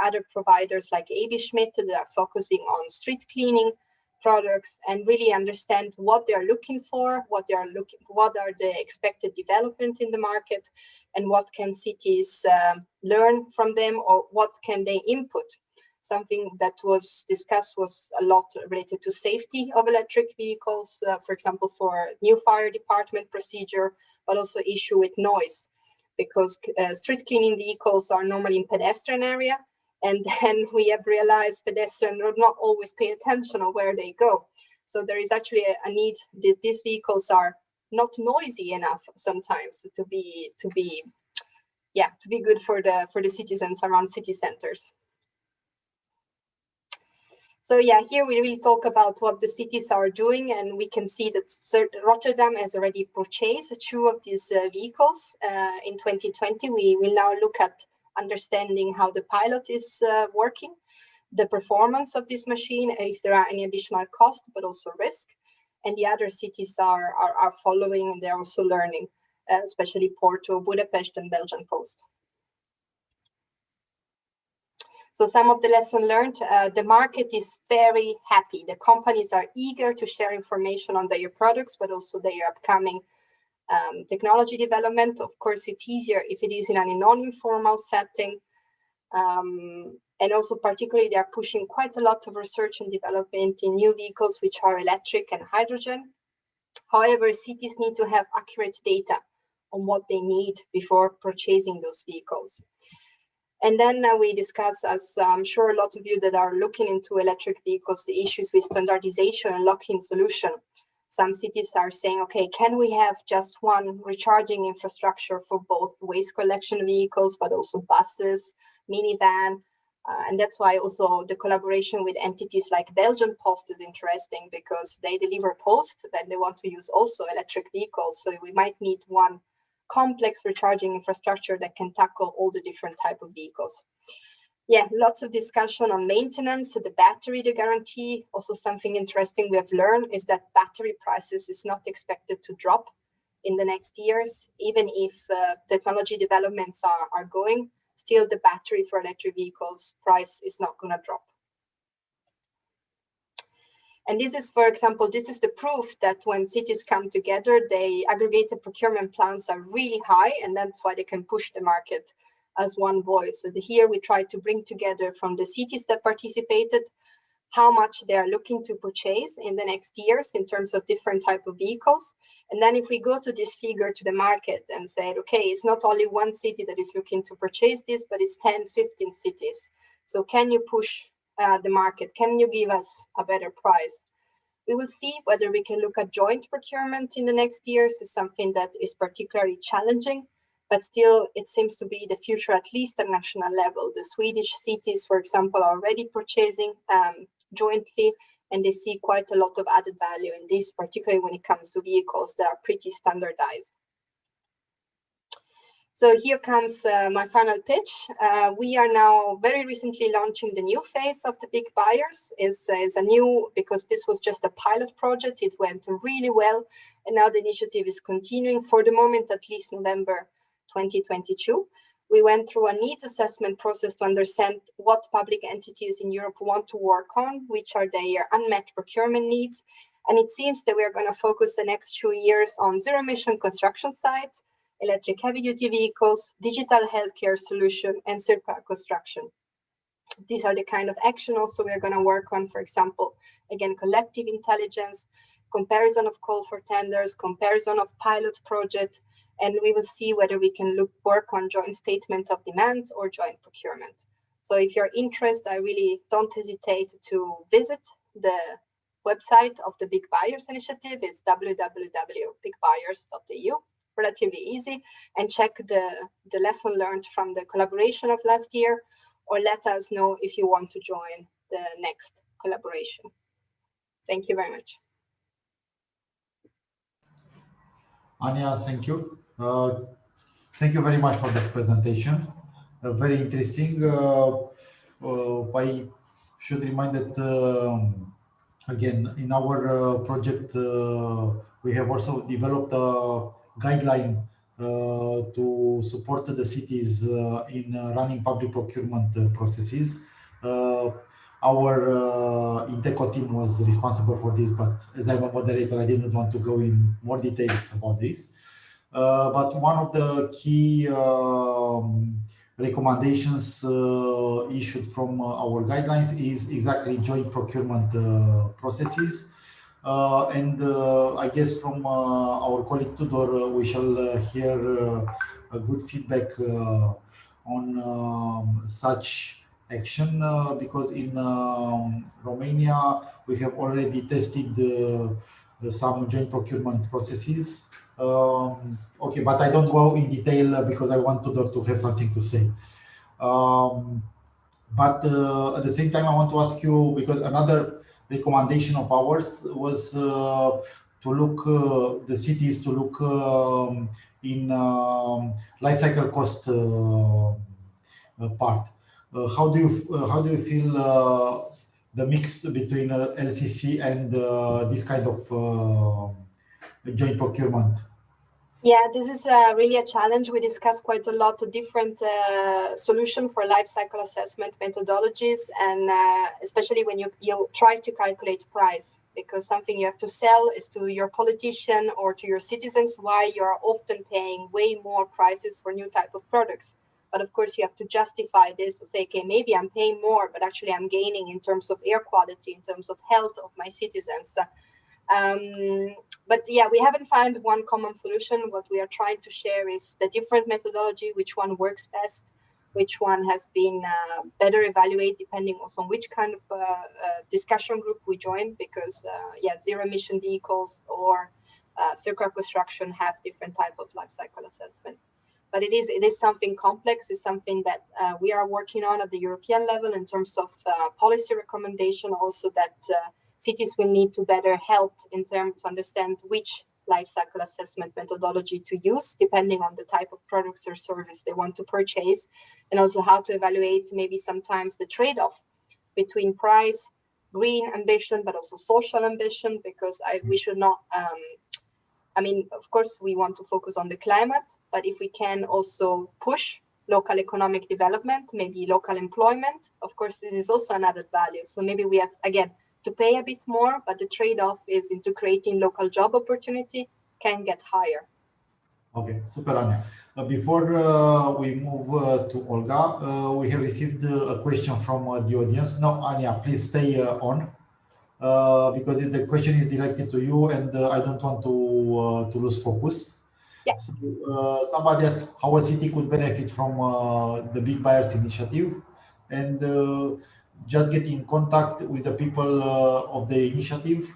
other providers like AB Schmidt that are focusing on street cleaning products and really understand what they are looking for, what are the expected development in the market, and what can cities learn from them, or what can they input. Something that was discussed was a lot related to safety of electric vehicles, for example, for new fire department procedure, but also issue with noise, because street cleaning vehicles are normally in pedestrian area, and then we have realized pedestrians do not always pay attention on where they go. So there is actually a need that these vehicles are not noisy enough sometimes to be good for the citizens around city centers. So here we really talk about what the cities are doing, and we can see that Rotterdam has already purchased 2 of these vehicles. In 2020, we will now look at understanding how the pilot is working, the performance of this machine, if there are any additional costs, but also risk. And the other cities are following, and they're also learning, especially Porto, Budapest, and Belgian Post. So some of the lessons learned, the market is very happy. The companies are eager to share information on their products, but also their upcoming technology development. Of course, it's easier if it is in a non-informal setting. And also particularly, they are pushing quite a lot of research and development in new vehicles, which are electric and hydrogen. However, cities need to have accurate data on what they need before purchasing those vehicles. And then we discuss, as I'm sure a lot of you that are looking into electric vehicles, the issues with standardization and lock-in solution. Some cities are saying, okay, can we have just one recharging infrastructure for both waste collection vehicles, but also buses, minivan? And that's why also the collaboration with entities like Belgian Post is interesting, because they deliver post, but they want to use also electric vehicles. So we might need one complex recharging infrastructure that can tackle all the different type of vehicles. Lots of discussion on maintenance, the battery, the guarantee. Also something interesting we have learned is that battery prices is not expected to drop in the next years, even if technology developments are going. Still, the battery for electric vehicles price is not going to drop. And this is, for example, this is the proof that when cities come together, they aggregated procurement plans are really high, and that's why they can push the market as one voice. So here we try to bring together from the cities that participated how much they are looking to purchase in the next years in terms of different type of vehicles. And then if we go to this figure to the market and say, okay, it's not only one city that is looking to purchase this, but it's 10, 15 cities. So can you push the market? Can you give us a better price? We will see whether we can look at joint procurement in the next years. Is something that is particularly challenging, but still it seems to be the future, at least at national level. The Swedish cities, for example, are already purchasing jointly, and they see quite a lot of added value in this, particularly when it comes to vehicles that are pretty standardized. So here comes my final pitch. We are now very recently launching the new phase of the big buyers. Is a new, because this was just a pilot project. It went really well, and now the initiative is continuing for the moment, at least November 2022. We went through a needs assessment process to understand what public entities in Europe want to work on, which are their unmet procurement needs. And it seems that we are going to focus the next 2 years on zero-emission construction sites, electric heavy-duty vehicles, digital healthcare solution, and circular construction. These are the kind of action also we are going to work on, for example, again, collective intelligence, comparison of call for tenders, comparison of pilot project, and we will see whether we can work on joint statement of demands or joint procurement. So if you're interested, I really don't hesitate to visit the website of the Big Buyers Initiative. It's www.bigbuyers.eu, relatively easy, and check the lesson learned from the collaboration of last year, or let us know if you want to join the next collaboration. Thank you very much. Anja, thank you. Thank you very much for that presentation. Very interesting. I should remind that, again, in our project, we have also developed a guideline to support the cities in running public procurement processes. Our Inteco team was responsible for this, but as I'm a moderator, I didn't want to go in more details about this. But one of the key recommendations issued from our guidelines is exactly joint procurement processes. And I guess from our colleague Tudor, we shall hear a good feedback on such action, because in Romania we have already tested some joint procurement processes. Okay, but I don't go in detail because I want Tudor to have something to say. But at the same time, I want to ask you, because another recommendation of ours was to look, the cities to look in life cycle cost part. How do you feel the mix between LCC and this kind of joint procurement? Yeah, this is really a challenge. We discussed quite a lot of different solutions for life cycle assessment methodologies, and especially when you try to calculate price, because something you have to sell is to your politician or to your citizens, why you are often paying way more prices for new type of products. But of course, you have to justify this to say, okay, maybe I'm paying more, but actually I'm gaining in terms of air quality, in terms of health of my citizens. But yeah, we haven't found one common solution. What we are trying to share is the different methodology, which one works best, which one has been better evaluated, depending also on which kind of discussion group we join, because yeah, zero emission vehicles or circular construction have different type of life cycle assessment. But it is something complex. It's something that we are working on at the European level in terms of policy recommendation, also that cities will need to better help in terms to understand which life cycle assessment methodology to use, depending on the type of products or service they want to purchase, and also how to evaluate maybe sometimes the trade-off between price, green ambition, but also social ambition, because we should not, I mean, of course, we want to focus on the climate, but if we can also push local economic development, maybe local employment, of course, this is also an added value. So maybe we have, again, to pay a bit more, but the trade-off is into creating local job opportunity can get higher. Okay, super, Anja. Before we move to Olga, we have received a question from the audience. Now, Anja, please stay on because the question is directed to you, and I don't want to lose focus. Yeah. So, somebody asked how a city could benefit from the Big Buyers Initiative, and just get in contact with the people of the initiative.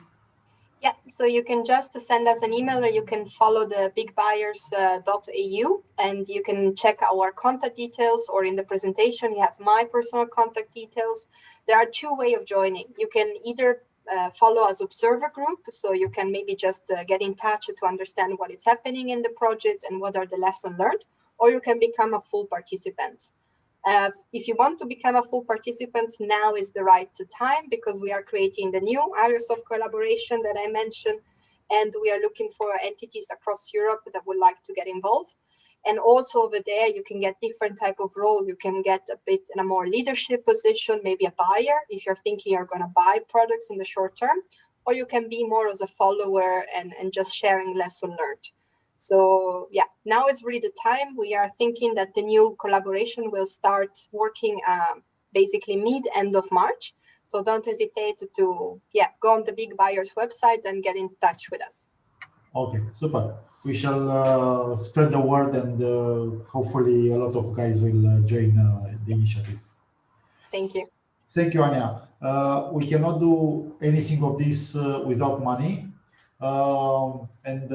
Yeah, so you can just send us an email, or you can follow the bigbuyers.eu, and you can check our contact details, or in the presentation you have my personal contact details. There are two ways of joining. You can either follow as observer group, so you can maybe just get in touch to understand what is happening in the project and what are the lessons learned, or you can become a full participant. If you want to become a full participant, now is the right time, because we are creating the new areas of collaboration that I mentioned, and we are looking for entities across Europe that would like to get involved. And also over there, you can get different type of role. You can get a bit in a more leadership position, maybe a buyer, if you're thinking you're going to buy products in the short term, or you can be more as a follower and just sharing lesson learned. So yeah, now is really the time. We are thinking that the new collaboration will start working basically mid-end of March. So don't hesitate to go on the Big Buyers website and get in touch with us. Okay, super. We shall spread the word, and hopefully a lot of guys will join the initiative. Thank you. Thank you, Anja. We cannot do anything of this without money. And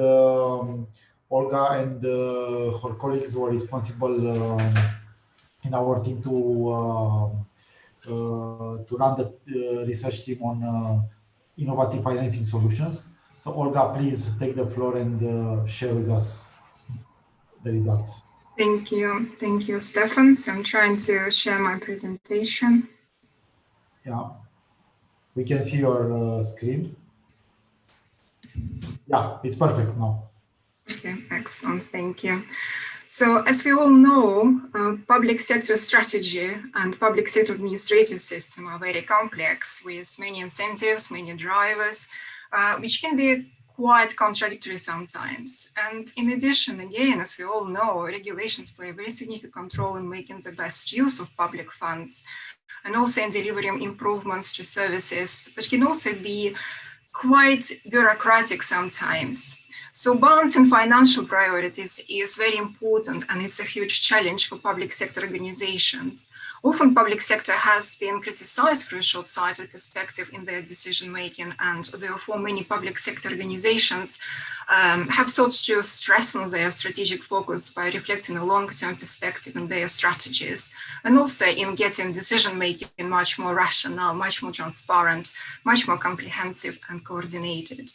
Olga and her colleagues were responsible in our team to run the research team on innovative financing solutions. So Olga, please take the floor and share with us the results. Thank you, Stefan. So I'm trying to share my presentation. Yeah, we can see your screen. Yeah, it's perfect now. Okay, excellent, thank you. So as we all know, public sector strategy and public sector administrative system are very complex, with many incentives, many drivers, which can be quite contradictory sometimes. And in addition, again, as we all know, regulations play a very significant role in making the best use of public funds, and also in delivering improvements to services that can also be quite bureaucratic sometimes. So balancing financial priorities is very important, and it's a huge challenge for public sector organizations. Often public sector has been criticized for a short-sighted perspective in their decision-making, and therefore many public sector organizations have sought to strengthen their strategic focus by reflecting a long-term perspective in their strategies, and also in getting decision-making much more rational, much more transparent, much more comprehensive and coordinated.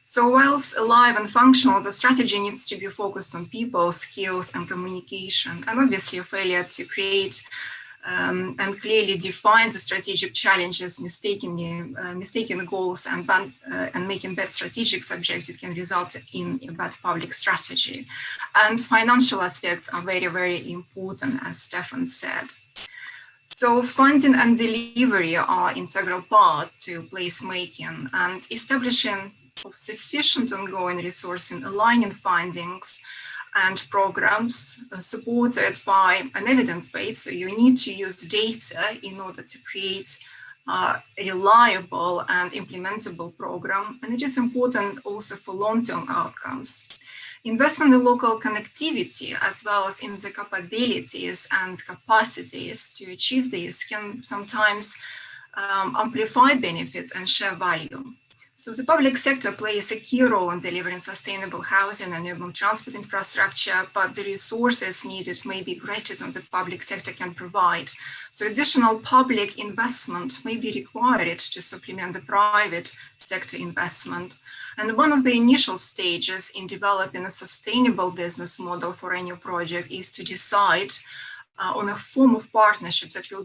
So whilst alive and functional, the strategy needs to be focused on people, skills, and communication, and obviously a failure to create and clearly define the strategic challenges, mistaking goals and making bad strategic objectives can result in a bad public strategy. And financial aspects are very, very important, as Stefan said. So funding and delivery are integral part to placemaking, and establishing of sufficient ongoing resourcing, aligning findings and programs supported by an evidence base. So you need to use data in order to create a reliable and implementable program. And it is important also for long-term outcomes. Investment in local connectivity, as well as in the capabilities and capacities to achieve this, can sometimes amplify benefits and share value. So the public sector plays a key role in delivering sustainable housing and urban transport infrastructure, but the resources needed may be greater than the public sector can provide. So additional public investment may be required to supplement the private sector investment. And one of the initial stages in developing a sustainable business model for any project is to decide on a form of partnership that will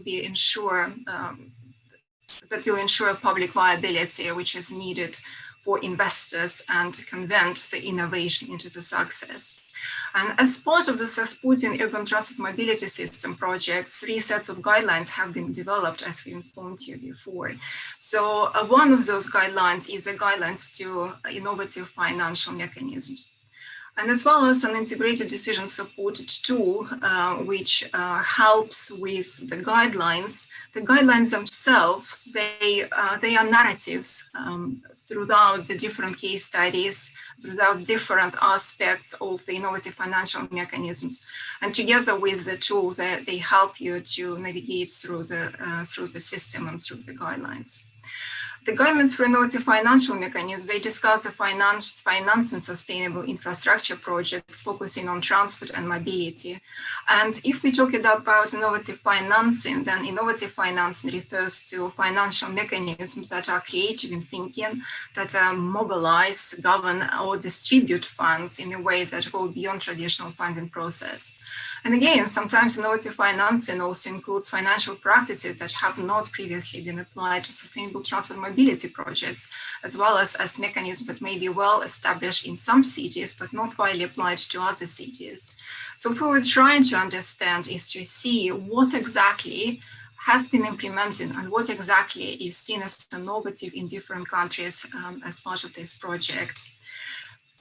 ensure public viability, which is needed for investors and convert the innovation into the success. And as part of the supporting urban transport mobility system project, 3 sets of guidelines have been developed, as we informed you before. So one of those guidelines is the guidelines to innovative financial mechanisms. And as well as an integrated decision supported tool, which helps with the guidelines. The guidelines themselves, they are narratives throughout the different case studies, throughout different aspects of the innovative financial mechanisms. And together with the tools, they help you to navigate through the system and through the guidelines. The guidelines for innovative financial mechanisms, they discuss the financing sustainable infrastructure projects focusing on transport and mobility. And if we talk about innovative financing, then innovative financing refers to financial mechanisms that are creative in thinking, that mobilize, govern, or distribute funds in a way that go beyond traditional funding process. And again, sometimes innovative financing also includes financial practices that have not previously been applied to sustainable transport mobility projects, as well as mechanisms that may be well established in some cities, but not widely applied to other cities. So what we're trying to understand is to see what exactly has been implemented and what exactly is seen as innovative in different countries as part of this project.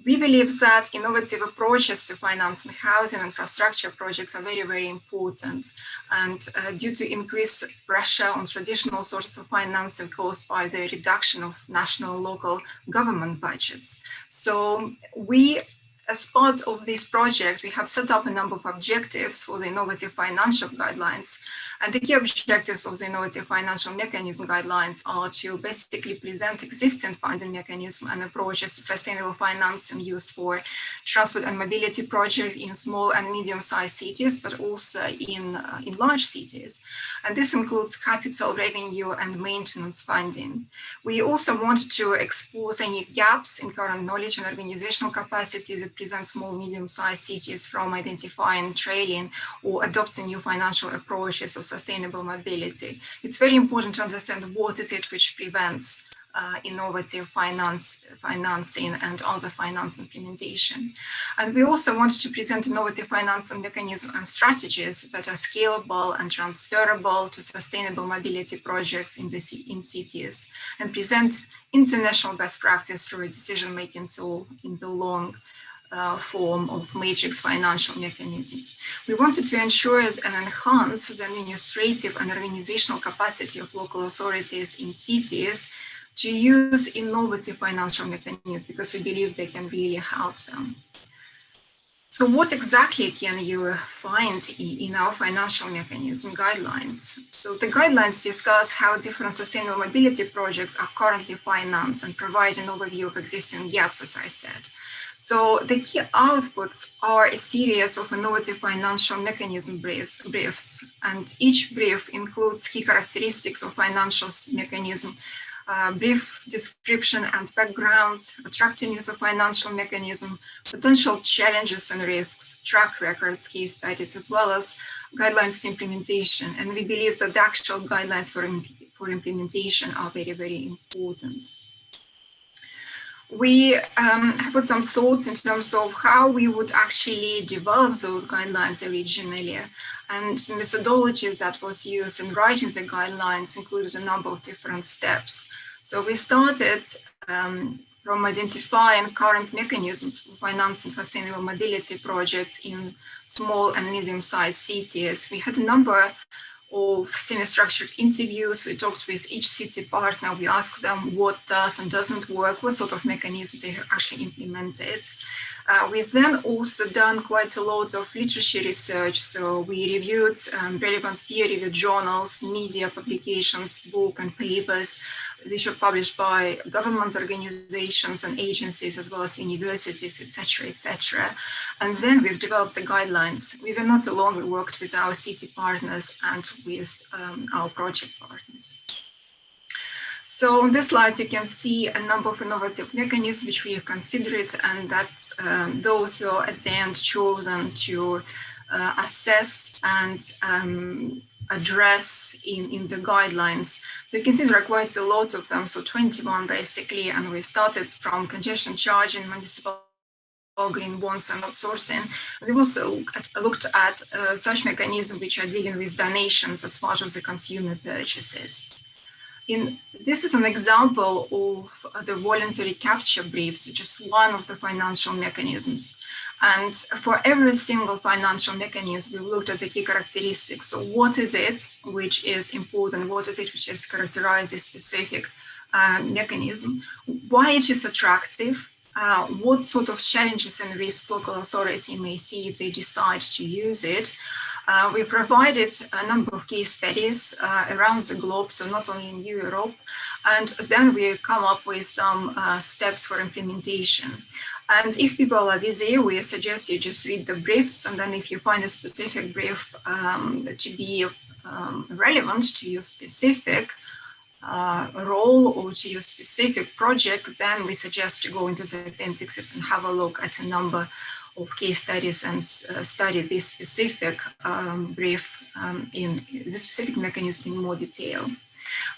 We believe that innovative approaches to financing housing infrastructure projects are very, very important. And due to increased pressure on traditional sources of financing caused by the reduction of national and local government budgets. So we, as part of this project, we have set up a number of objectives for the innovative financial guidelines. And the key objectives of the innovative financial mechanism guidelines are to basically present existing funding mechanisms and approaches to sustainable financing used for transport and mobility projects in small and medium-sized cities, but also in large cities. And this includes capital, revenue, and maintenance funding. We also want to expose any gaps in current knowledge and organizational capacity that prevent small, medium-sized cities from identifying, trailing, or adopting new financial approaches of sustainable mobility. It's very important to understand what is it which prevents innovative financing and other finance implementation. And we also want to present innovative financing mechanisms and strategies that are scalable and transferable to sustainable mobility projects in cities, and present international best practice through a decision-making tool in the long form of matrix financial mechanisms. We wanted to ensure and enhance the administrative and organizational capacity of local authorities in cities to use innovative financial mechanisms, because we believe they can really help them. So what exactly can you find in our financial mechanism guidelines? So the guidelines discuss how different sustainable mobility projects are currently financed and provide an overview of existing gaps, as I said. So the key outputs are a series of innovative financial mechanism briefs, and each brief includes key characteristics of financial mechanism, brief description and background, attractiveness of financial mechanism, potential challenges and risks, track records, case studies, as well as guidelines to implementation. And we believe that the actual guidelines for implementation are very, very important. We have put some thoughts in terms of how we would actually develop those guidelines originally. And the methodologies that was used in writing the guidelines included a number of different steps. So we started from identifying current mechanisms for financing sustainable mobility projects in small and medium-sized cities. We had a number of semi-structured interviews. We talked with each city partner. We asked them what does and doesn't work, what sort of mechanisms they have actually implemented. We've then also done quite a lot of literature research. So we reviewed relevant peer-reviewed journals, media publications, books and papers. These are published by government organizations and agencies, as well as universities, etc., etc. And then we've developed the guidelines. We were not alone. We worked with our city partners and with our project partners. So on this slide, you can see a number of innovative mechanisms which we have considered, and that those were at the end chosen to assess and address in the guidelines. So you can see there are quite a lot of them, so 21 basically, and we started from congestion charging, municipal green bonds and outsourcing. We've also looked at such mechanisms which are dealing with donations as part of the consumer purchases. This is an example of the voluntary capture briefs, which is one of the financial mechanisms. And for every single financial mechanism, we've looked at the key characteristics. So what is it which is important? What is it which is characterized as specific mechanism? Why it is attractive? What sort of challenges and risks local authority may see if they decide to use it? We provided a number of case studies around the globe, so not only in Europe, and then we come up with some steps for implementation. And if people are busy, we suggest you just read the briefs, and then if you find a specific brief to be relevant to your specific role or to your specific project, then we suggest to go into the appendixes and have a look at a number of case studies and study this specific brief in the specific mechanism in more detail.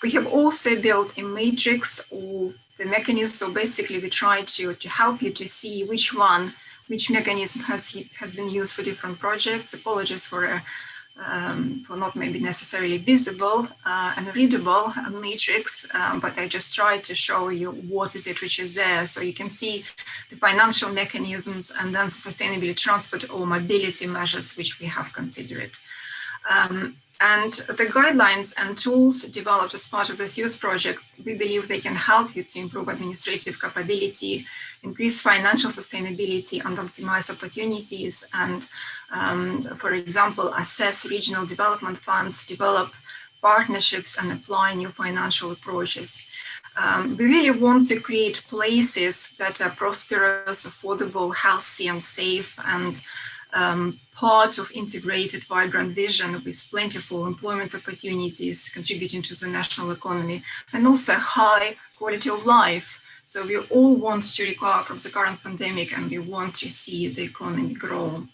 We have also built a matrix of the mechanism. So basically we try to help you to see which mechanism has been used for different projects. Apologies for not maybe necessarily visible and readable matrix, but I just tried to show you what is it which is there. So you can see the financial mechanisms and then the sustainability, transport or mobility measures which we have considered. And the guidelines and tools developed as part of this youth project, we believe they can help you to improve administrative capability, increase financial sustainability and optimize opportunities, and for example, assess regional development funds, develop partnerships and apply new financial approaches. We really want to create places that are prosperous, affordable, healthy and safe, and part of integrated, vibrant vision with plentiful employment opportunities contributing to the national economy, and also high quality of life. So we all want to recover from the current pandemic, and we want to see the economy grow.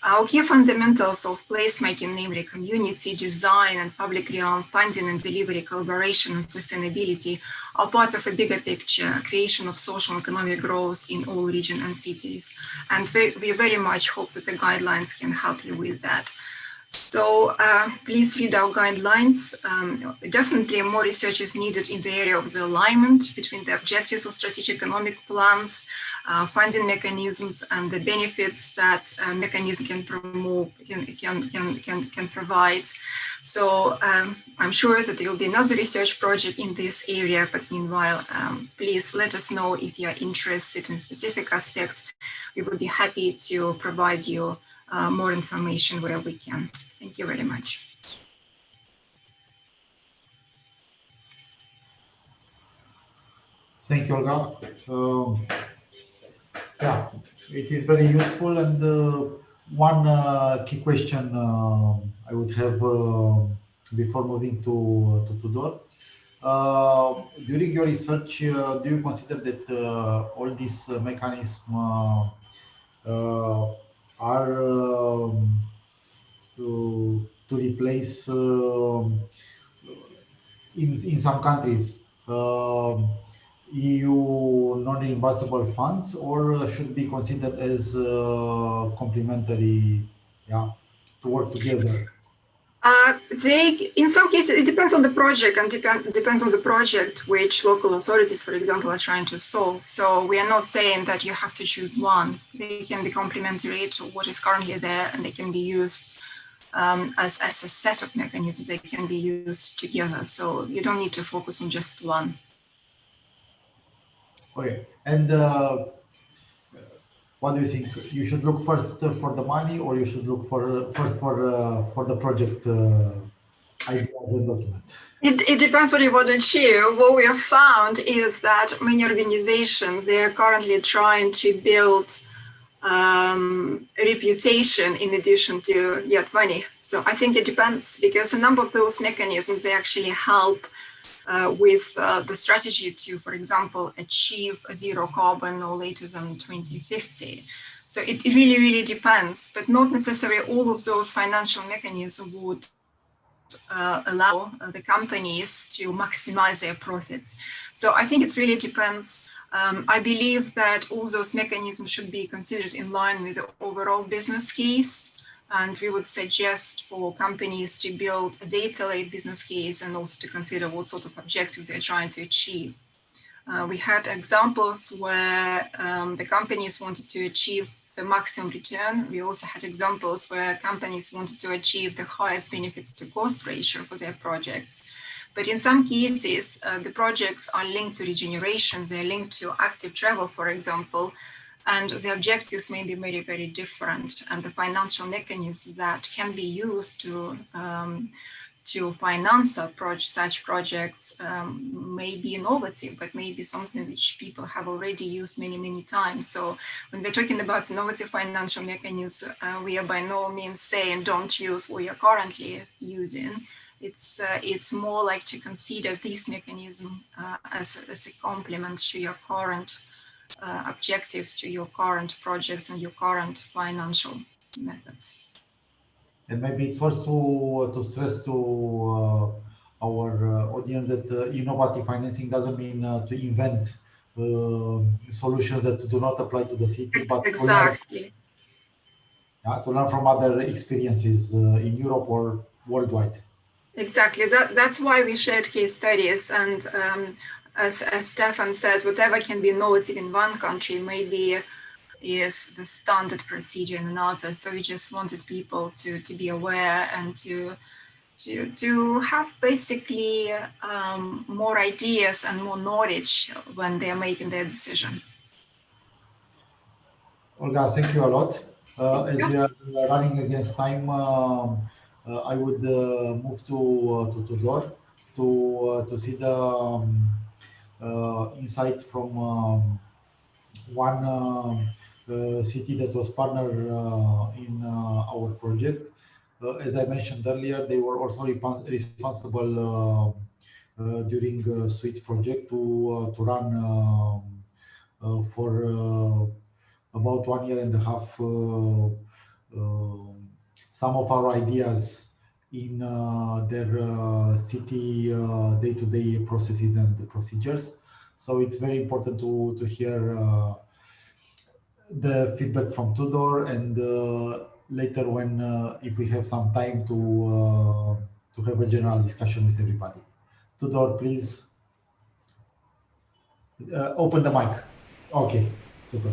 Our key fundamentals of placemaking, namely community, design, and public realm funding and delivery, collaboration, and sustainability, are part of a bigger picture, creation of social and economic growth in all regions and cities. And we very much hope that the guidelines can help you with that. So please read our guidelines. Definitely more research is needed in the area of the alignment between the objectives of strategic economic plans, funding mechanisms, and the benefits that mechanism can promote, can provide. So I'm sure that there will be another research project in this area, but meanwhile, please let us know if you are interested in specific aspects. We would be happy to provide you more information where we can. Thank you very much. Thank you, Olga. Yeah, it is very useful. And one key question I would have before moving to Tudor. During your research, do you consider that all these mechanisms are to replace in some countries EU non-reimbursable funds, or should be considered as complementary, to work together? In some cases, it depends on the project and depends on the project which local authorities, for example, are trying to solve. So we are not saying that you have to choose one. They can be complementary to what is currently there, and they can be used as a set of mechanisms. They can be used together. So you don't need to focus on just one. Okay. And what do you think? You should look first for the money, or you should look first for the project idea of the document? It depends what you want to achieve. What we have found is that many organizations, they are currently trying to build a reputation in addition to get money. So I think it depends, because a number of those mechanisms, they actually help with the strategy to, for example, achieve a zero carbon no later than 2050. So it really, really depends, but not necessarily all of those financial mechanisms would allow the companies to maximize their profits. So I think it really depends. I believe that all those mechanisms should be considered in line with the overall business case. And we would suggest for companies to build a data-led business case and also to consider what sort of objectives they're trying to achieve. We had examples where the companies wanted to achieve the maximum return. We also had examples where companies wanted to achieve the highest benefits to cost ratio for their projects. But in some cases, the projects are linked to regeneration, they're linked to active travel, for example, and the objectives may be very, very different. And the financial mechanisms that can be used to finance such projects may be innovative, but may be something which people have already used many, many times. So when we're talking about innovative financial mechanisms, we are by no means saying don't use what you're currently using. It's more like to consider this mechanism as a complement to your current objectives, to your current projects and your current financial methods. And maybe it's worth to stress to our audience that innovative financing doesn't mean to invent solutions that do not apply to the city, but exactly. to learn from other experiences in Europe or worldwide. Exactly. That's why we shared case studies. And as Stefan said, whatever can be innovative in one country maybe is the standard procedure in another. So we just wanted people to be aware and to have basically more ideas and more knowledge when they're making their decision. Olga, thank you a lot. As we are running against time, I would move to Tudor to see the insight from one city that was partner in our project. As I mentioned earlier, they were also responsible during Suites project to run for about 1.5 years some of our ideas in their city day-to-day processes and procedures. So it's very important to hear the feedback from Tudor, and later when if we have some time to have a general discussion with everybody. Tudor, please open the mic. Okay, super.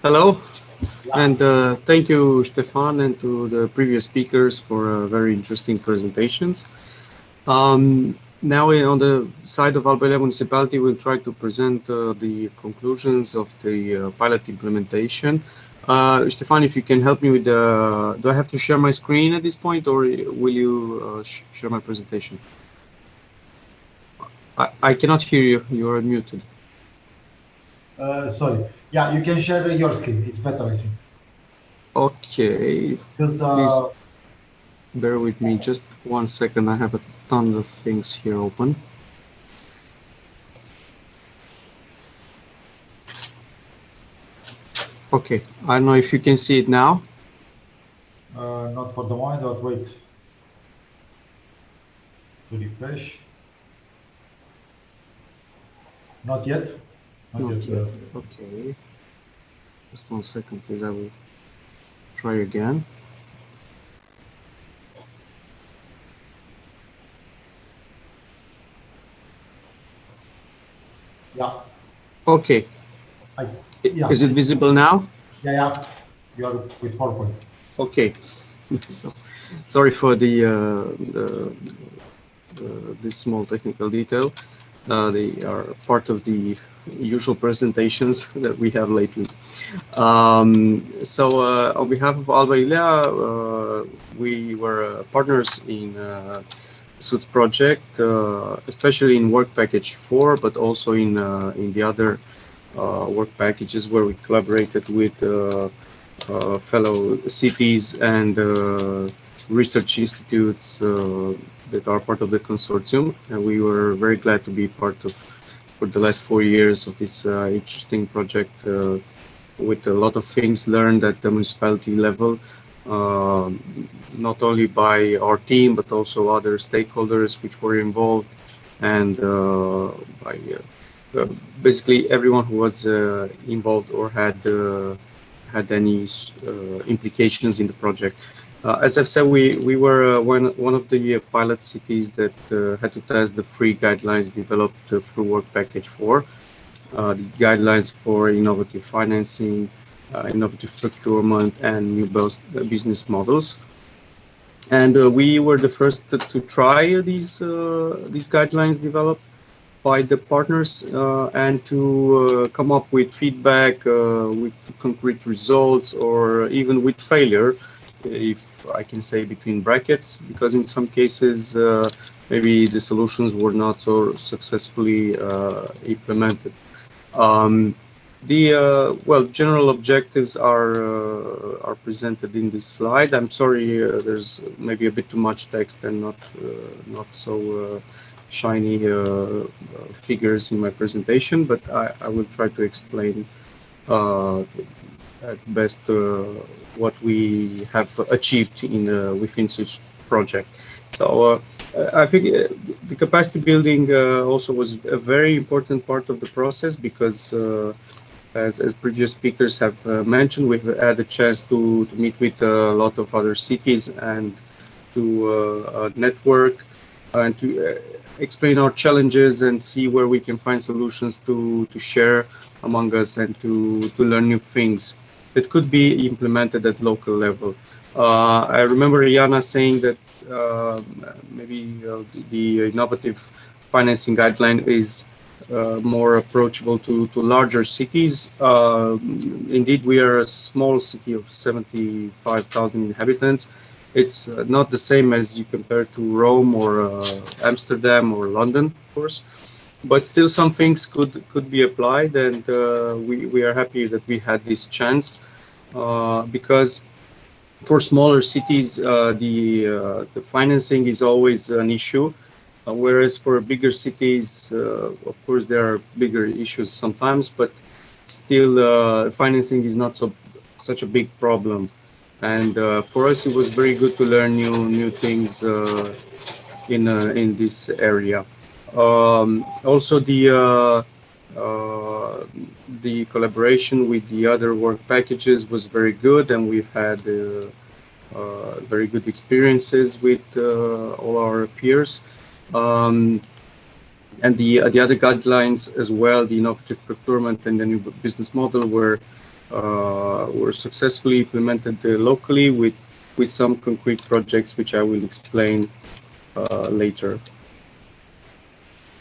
Hello, and thank you, Stefan, and to the previous speakers for very interesting presentations. Now, on the side of Alba Municipality, we'll try to present the conclusions of the pilot implementation. Stefan, if you can help me with the... Do I have to share my screen at this point, or will you share my presentation? I cannot hear you. You are muted. Sorry. Yeah, you can share your screen. It's better, I think. Okay. Just please bear with me just 1 second. I have a ton of things here open. Okay. I don't know if you can see it now. Not for the moment, but wait. To refresh. Not yet. Not yet. Okay. Just 1 second, please. I will try again. Yeah. Okay. Yeah. Is it visible now? Yeah. You are with PowerPoint. Okay. So, sorry for the this small technical detail. They are part of the usual presentations that we have lately. So on behalf of Alba Iulia, we were partners in Suites project, especially in work package 4, but also in the other work packages where we collaborated with fellow cities and research institutes that are part of the consortium, and we were very glad to be part of for the last 4 years of this interesting project with a lot of things learned at the municipality level not only by our team, but also other stakeholders which were involved, and by basically everyone who was involved or had any implications in the project. As I've said, we were one of the pilot cities that had to test the free guidelines developed through Work Package 4, the guidelines for innovative financing, innovative procurement, and new business models. And we were the first to try these guidelines developed by the partners and to come up with feedback, with concrete results, or even with failure, if I can say between brackets, because in some cases maybe the solutions were not so successfully implemented. Well, general objectives are presented in this slide. I'm sorry, there's maybe a bit too much text and not so shiny figures in my presentation, but I will try to explain at best what we have achieved within such project. So I think the capacity building also was a very important part of the process, because as previous speakers have mentioned, we've had a chance to meet with a lot of other cities and to network and to explain our challenges and see where we can find solutions to share among us and to learn new things that could be implemented at local level. I remember Iana saying that maybe the innovative financing guideline is more approachable to larger cities. Indeed, we are a small city of 75,000 inhabitants. It's not the same as you compare to Rome or Amsterdam or London, of course, but still some things could be applied, and we are happy that we had this chance, because for smaller cities the financing is always an issue, whereas for bigger cities, of course, there are bigger issues sometimes, but still financing is not such a big problem. And for us, it was very good to learn new things in this area. Also, the collaboration with the other work packages was very good, and we've had very good experiences with all our peers. And the other guidelines as well, the innovative procurement and the new business model, were successfully implemented locally with some concrete projects, which I will explain later.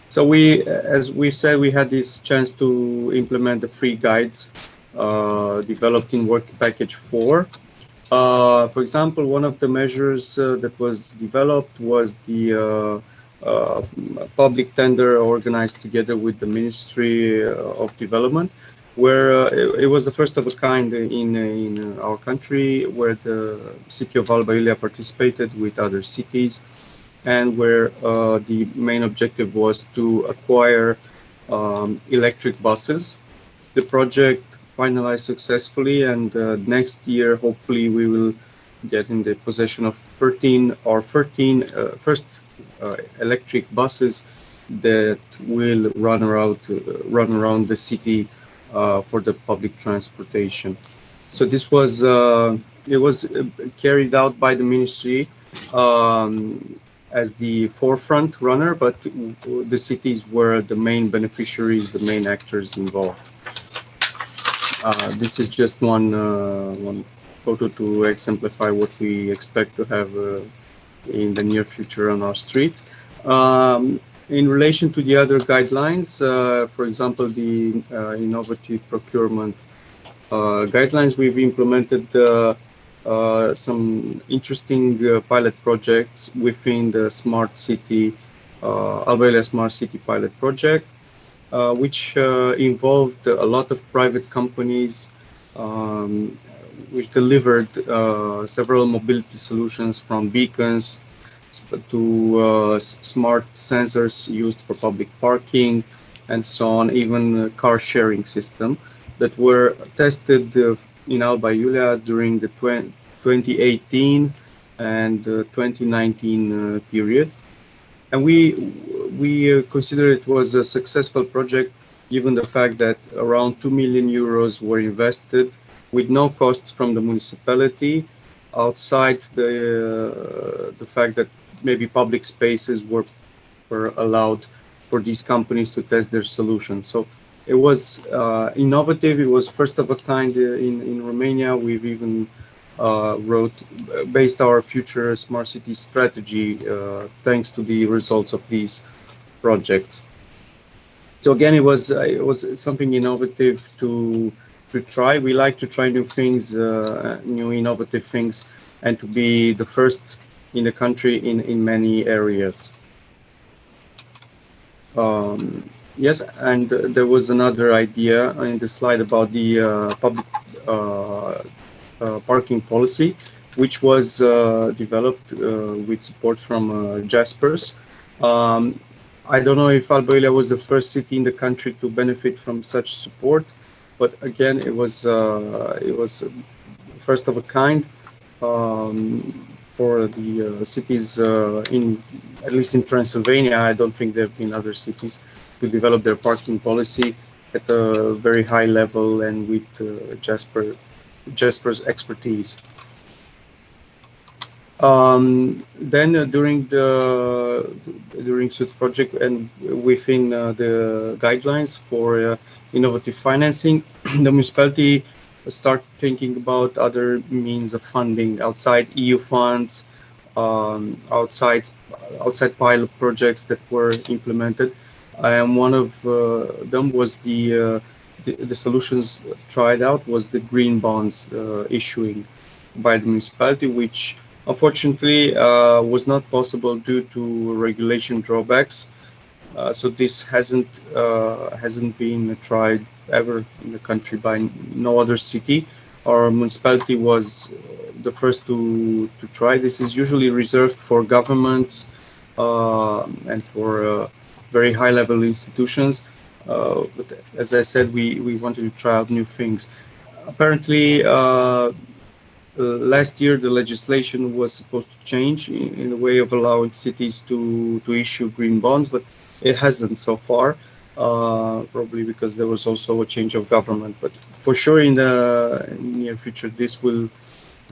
So as we said, we had this chance to implement the free guides developed in Work Package 4. For example, one of the measures that was developed was the public tender organized together with the Ministry of Development, where it was the first of a kind in our country, where the city of Alba, Iulia participated with other cities, and where the main objective was to acquire electric buses. The project finalized successfully, and next year, hopefully, we will get in the possession of 13 first electric buses that will run around the city for the public transportation. So this was it was carried out by the ministry as the forefront runner, but the cities were the main beneficiaries, the main actors involved. This is just one photo to exemplify what we expect to have in the near future on our streets. In relation to the other guidelines, for example, the innovative procurement guidelines, we've implemented some interesting pilot projects within the Smart City, Alba Iulia Smart City pilot project, which involved a lot of private companies, which delivered several mobility solutions, from beacons to smart sensors used for public parking and so on, even a car sharing system that were tested in Alba Iulia during the 2018 and 2019 period. And we consider it was a successful project, given the fact that around 2 million euros were invested with no costs from the municipality, outside the fact that maybe public spaces were allowed for these companies to test their solution. So it was innovative. It was first of a kind in Romania. We've even based our future smart city strategy thanks to the results of these projects. So again, it was something innovative to try. We like to try new things, new innovative things, and to be the first in the country in many areas. Yes, and there was another idea in the slide about the public parking policy, which was developed with support from Jaspers. I don't know if Alba Iulia was the first city in the country to benefit from such support, but again, it was first of a kind for the cities at least in Transylvania. I don't think there have been other cities to develop their parking policy at a very high level and with Jasper's expertise. Then during SUTS project and within the guidelines for innovative financing, the municipality started thinking about other means of funding outside EU funds, outside pilot projects that were implemented, and one of them was the solutions tried out was the green bonds issuing by the municipality, which unfortunately was not possible due to regulation drawbacks. So this hasn't been tried ever in the country by no other city. Our municipality was the first to try. This is usually reserved for governments and for very high-level institutions. But as I said, we wanted to try out new things. Apparently, last year the legislation was supposed to change in a way of allowing cities to issue green bonds, but it hasn't so far, probably because there was also a change of government. But for sure in the near future this will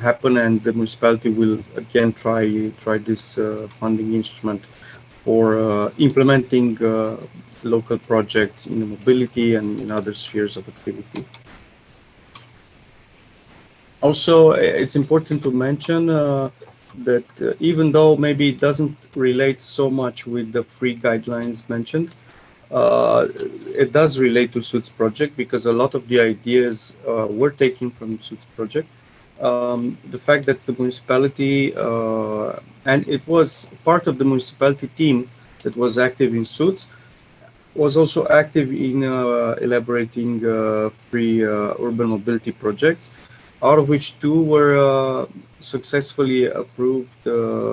happen, and the municipality will again try this funding instrument for implementing local projects in the mobility and in other spheres of activity. Also, it's important to mention that even though maybe it doesn't relate so much with the free guidelines mentioned, it does relate to SUTS project, because a lot of the ideas were taken from SUTS project. The fact that the municipality, and it was part of the municipality team that was active in SUTS, was also active in elaborating free urban mobility projects, out of which 2 were successfully approved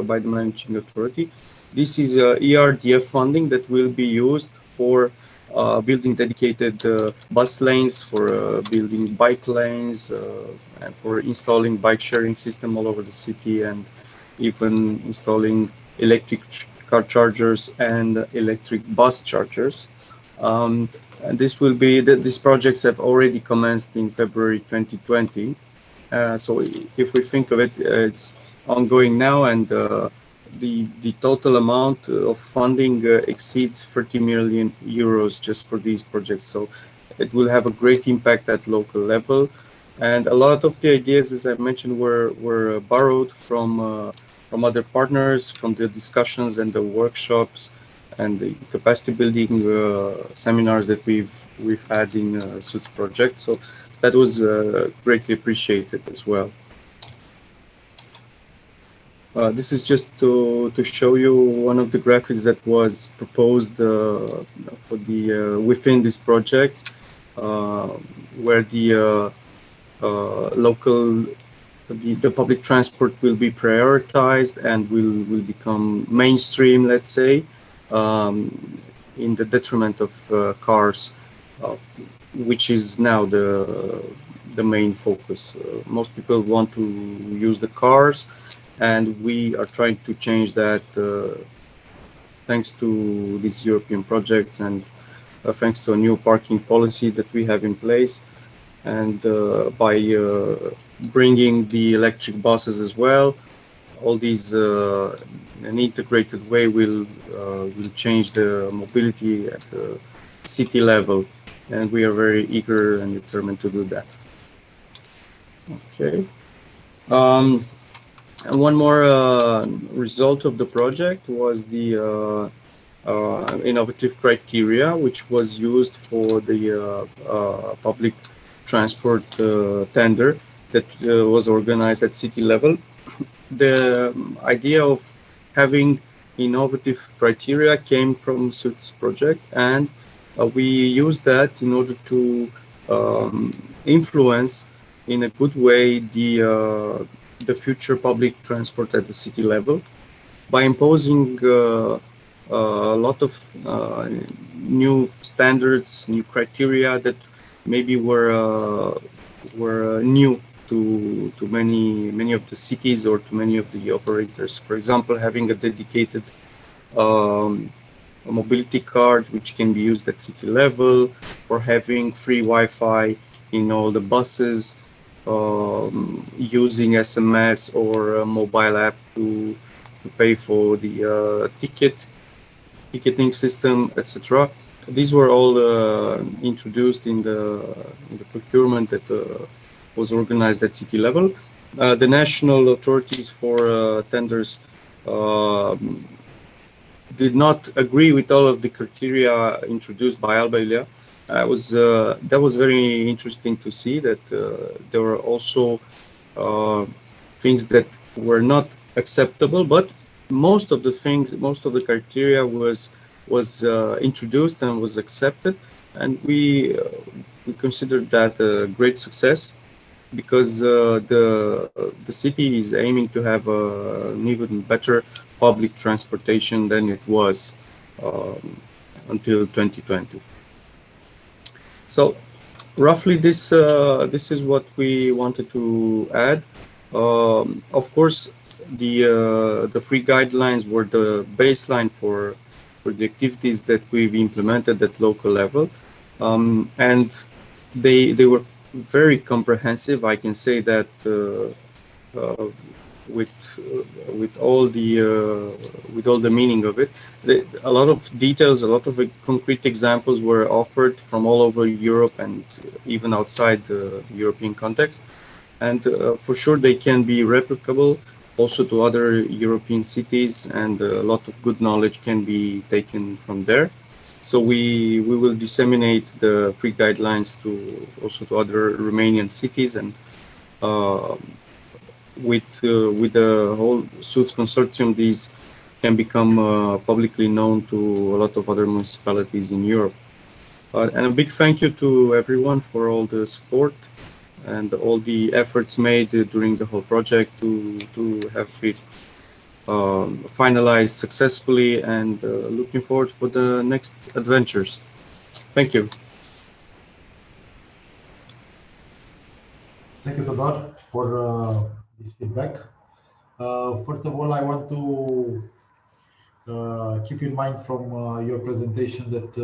by the managing authority. This is ERDF funding that will be used for building dedicated bus lanes, for building bike lanes, and for installing bike sharing system all over the city, and even installing electric car chargers and electric bus chargers. And this will be these projects have already commenced in February 2020. So if we think of it, it's ongoing now, and the total amount of funding exceeds 30 million euros just for these projects. So it will have a great impact at local level. And a lot of the ideas, as I mentioned, were borrowed from other partners, from the discussions and the workshops and the capacity building seminars that we've had in SUTS project. So that was greatly appreciated as well. This is just to show you one of the graphics that was proposed for the within these projects, where the the public transport will be prioritized and will become mainstream, let's say, in the detriment of cars, which is now the main focus. Most people want to use the cars, and we are trying to change that thanks to these European projects and thanks to a new parking policy that we have in place, and by bringing the electric buses as well. All these an integrated way will change the mobility at the city level, and we are very eager and determined to do that. Okay. And one more result of the project was the innovative criteria, which was used for the public transport tender that was organized at city level. The idea of having innovative criteria came from s.r.l project, and we used that in order to influence in a good way the future public transport at the city level by imposing a lot of new standards, new criteria that maybe were new to many of the cities or to many of the operators. For example, having a dedicated a mobility card which can be used at city level, or having free Wi-Fi in all the buses, using SMS or a mobile app to pay for the ticketing system, etc. These were all introduced in the procurement that was organized at city level. The national authorities for tenders did not agree with all of the criteria introduced by Alba. That was very interesting to see that there were also things that were not acceptable, but most of the criteria was introduced and was accepted, and we considered that a great success, because the city is aiming to have an even better public transportation than it was until 2020. So roughly this is what we wanted to add. Of course, the free guidelines were the baseline for the activities that we've implemented at local level, and they were very comprehensive. I can say that with all the meaning of it, a lot of details, a lot of concrete examples were offered from all over Europe and even outside the European context, and for sure they can be replicable also to other European cities, and a lot of good knowledge can be taken from there. So we will disseminate the free guidelines also to other Romanian cities, and with the whole s.r.l consortium, these can become publicly known to a lot of other municipalities in Europe. And a big thank you to everyone for all the support and all the efforts made during the whole project to have it finalized successfully, and looking forward for the next adventures. Thank you. Thank you, Tudor, for this feedback. First of all, I want to keep in mind from your presentation that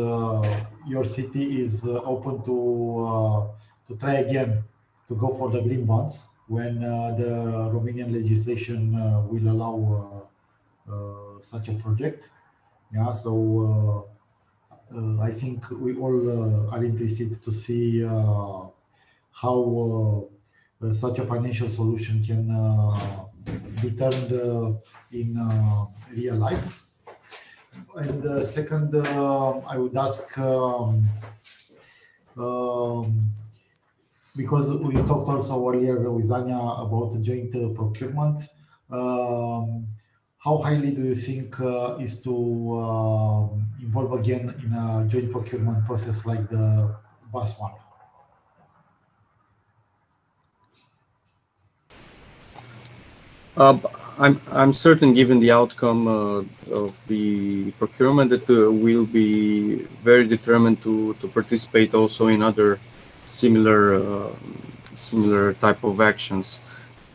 your city is open to try again to go for the green bonds when the Romanian legislation will allow such a project. Yeah, so I think we all are interested to see how such a financial solution can be turned in real life. And second, I would ask, because we talked also earlier with Anja about joint procurement, how highly do you think is to involve again in a joint procurement process like the bus one? I'm certain, given the outcome of the procurement, that we'll be very determined to participate also in other similar similar type of actions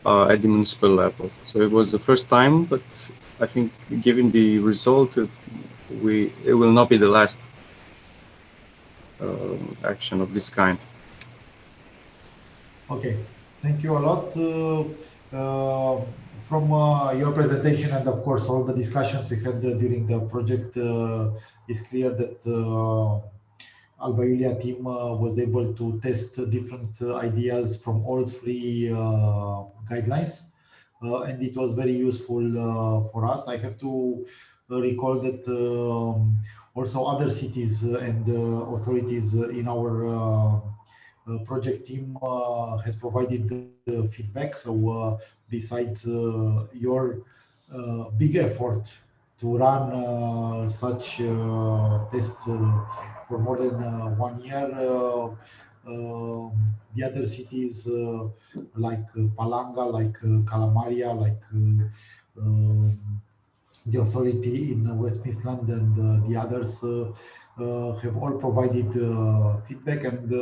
at the municipal level. So it was the first time, but I think given the result, it will not be the last action of this kind. Okay, thank you a lot. From your presentation and of course all the discussions we had during the project, it's clear that Alba Iulia team was able to test different ideas from all three guidelines, and it was very useful for us. I have to recall that also other cities and authorities in our project team has provided feedback. So besides your big effort to run such tests for more than 1 year, the other cities like Palanga, like Calamaria, like the authority in West Midlands and the others have all provided feedback, and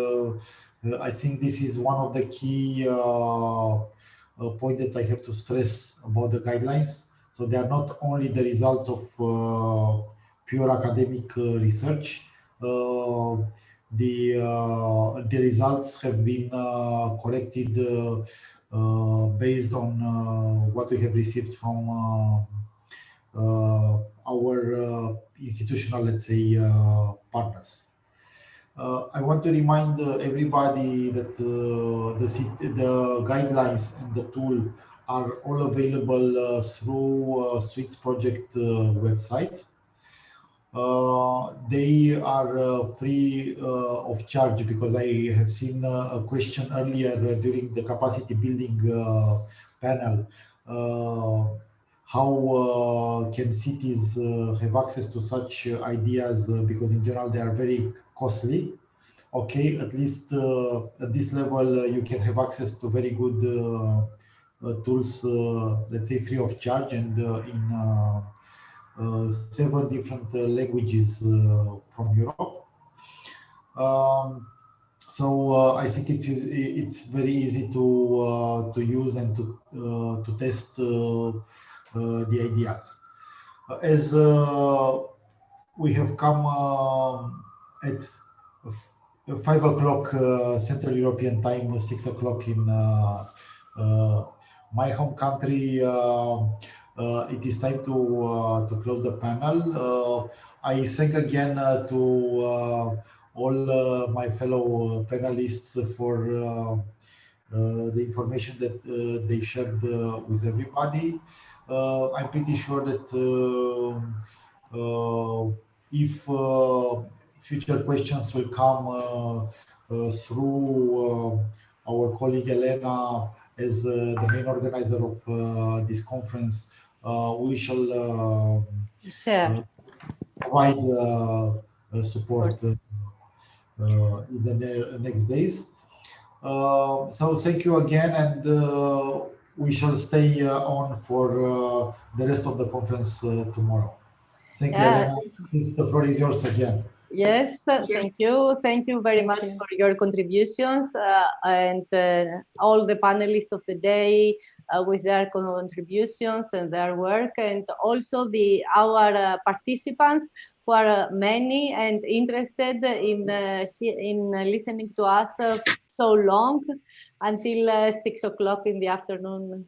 I think this is one of the key point that I have to stress about the guidelines. So they are not only the results of pure academic research. The results have been corrected based on what we have received from our institutional, let's say, partners. I want to remind everybody that the guidelines and the tool are all available through Streets Project website. They are free of charge, because I have seen a question earlier during the capacity building panel. How can cities have access to such ideas, because in general they are very costly. Okay, at least at this level you can have access to very good tools, let's say free of charge, and in 7 different languages from Europe. So I think it's very easy to use and to test the ideas. As we have come at 5 o'clock Central European time, 6 o'clock in my home country, it is time to close the panel. I thank again to all my fellow panelists for the information that they shared with everybody. I'm pretty sure that if future questions will come through our colleague Elena as the main organizer of this conference, we shall provide support in the next days. So thank you again, and we shall stay on for the rest of the conference tomorrow. Thank you, Elena. The floor is yours again. Yes, thank you. Thank you very much for your contributions, and all the panelists of the day with their contributions and their work, and also our participants who are many and interested in listening to us so long until 6 o'clock in the afternoon,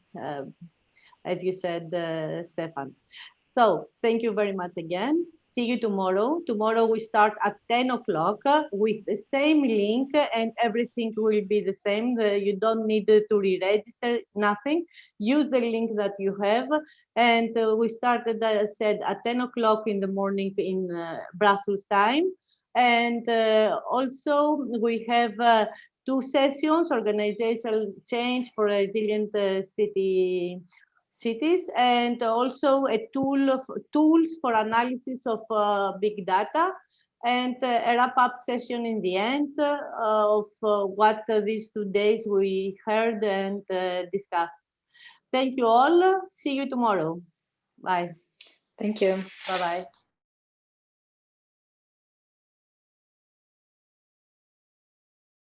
as you said, Stefan. So thank you very much again. See you tomorrow. Tomorrow we start at 10 o'clock with the same link, and everything will be the same. You don't need to re-register, nothing. Use the link that you have. And we started, as I said, at 10 o'clock in the morning in Brussels time. And also we have 2 sessions, organizational change for a resilient cities, and also a tools for analysis of big data, and a wrap-up session in the end of what these 2 days we heard and discussed. Thank you all. See you tomorrow. Bye. Thank you. Bye-bye.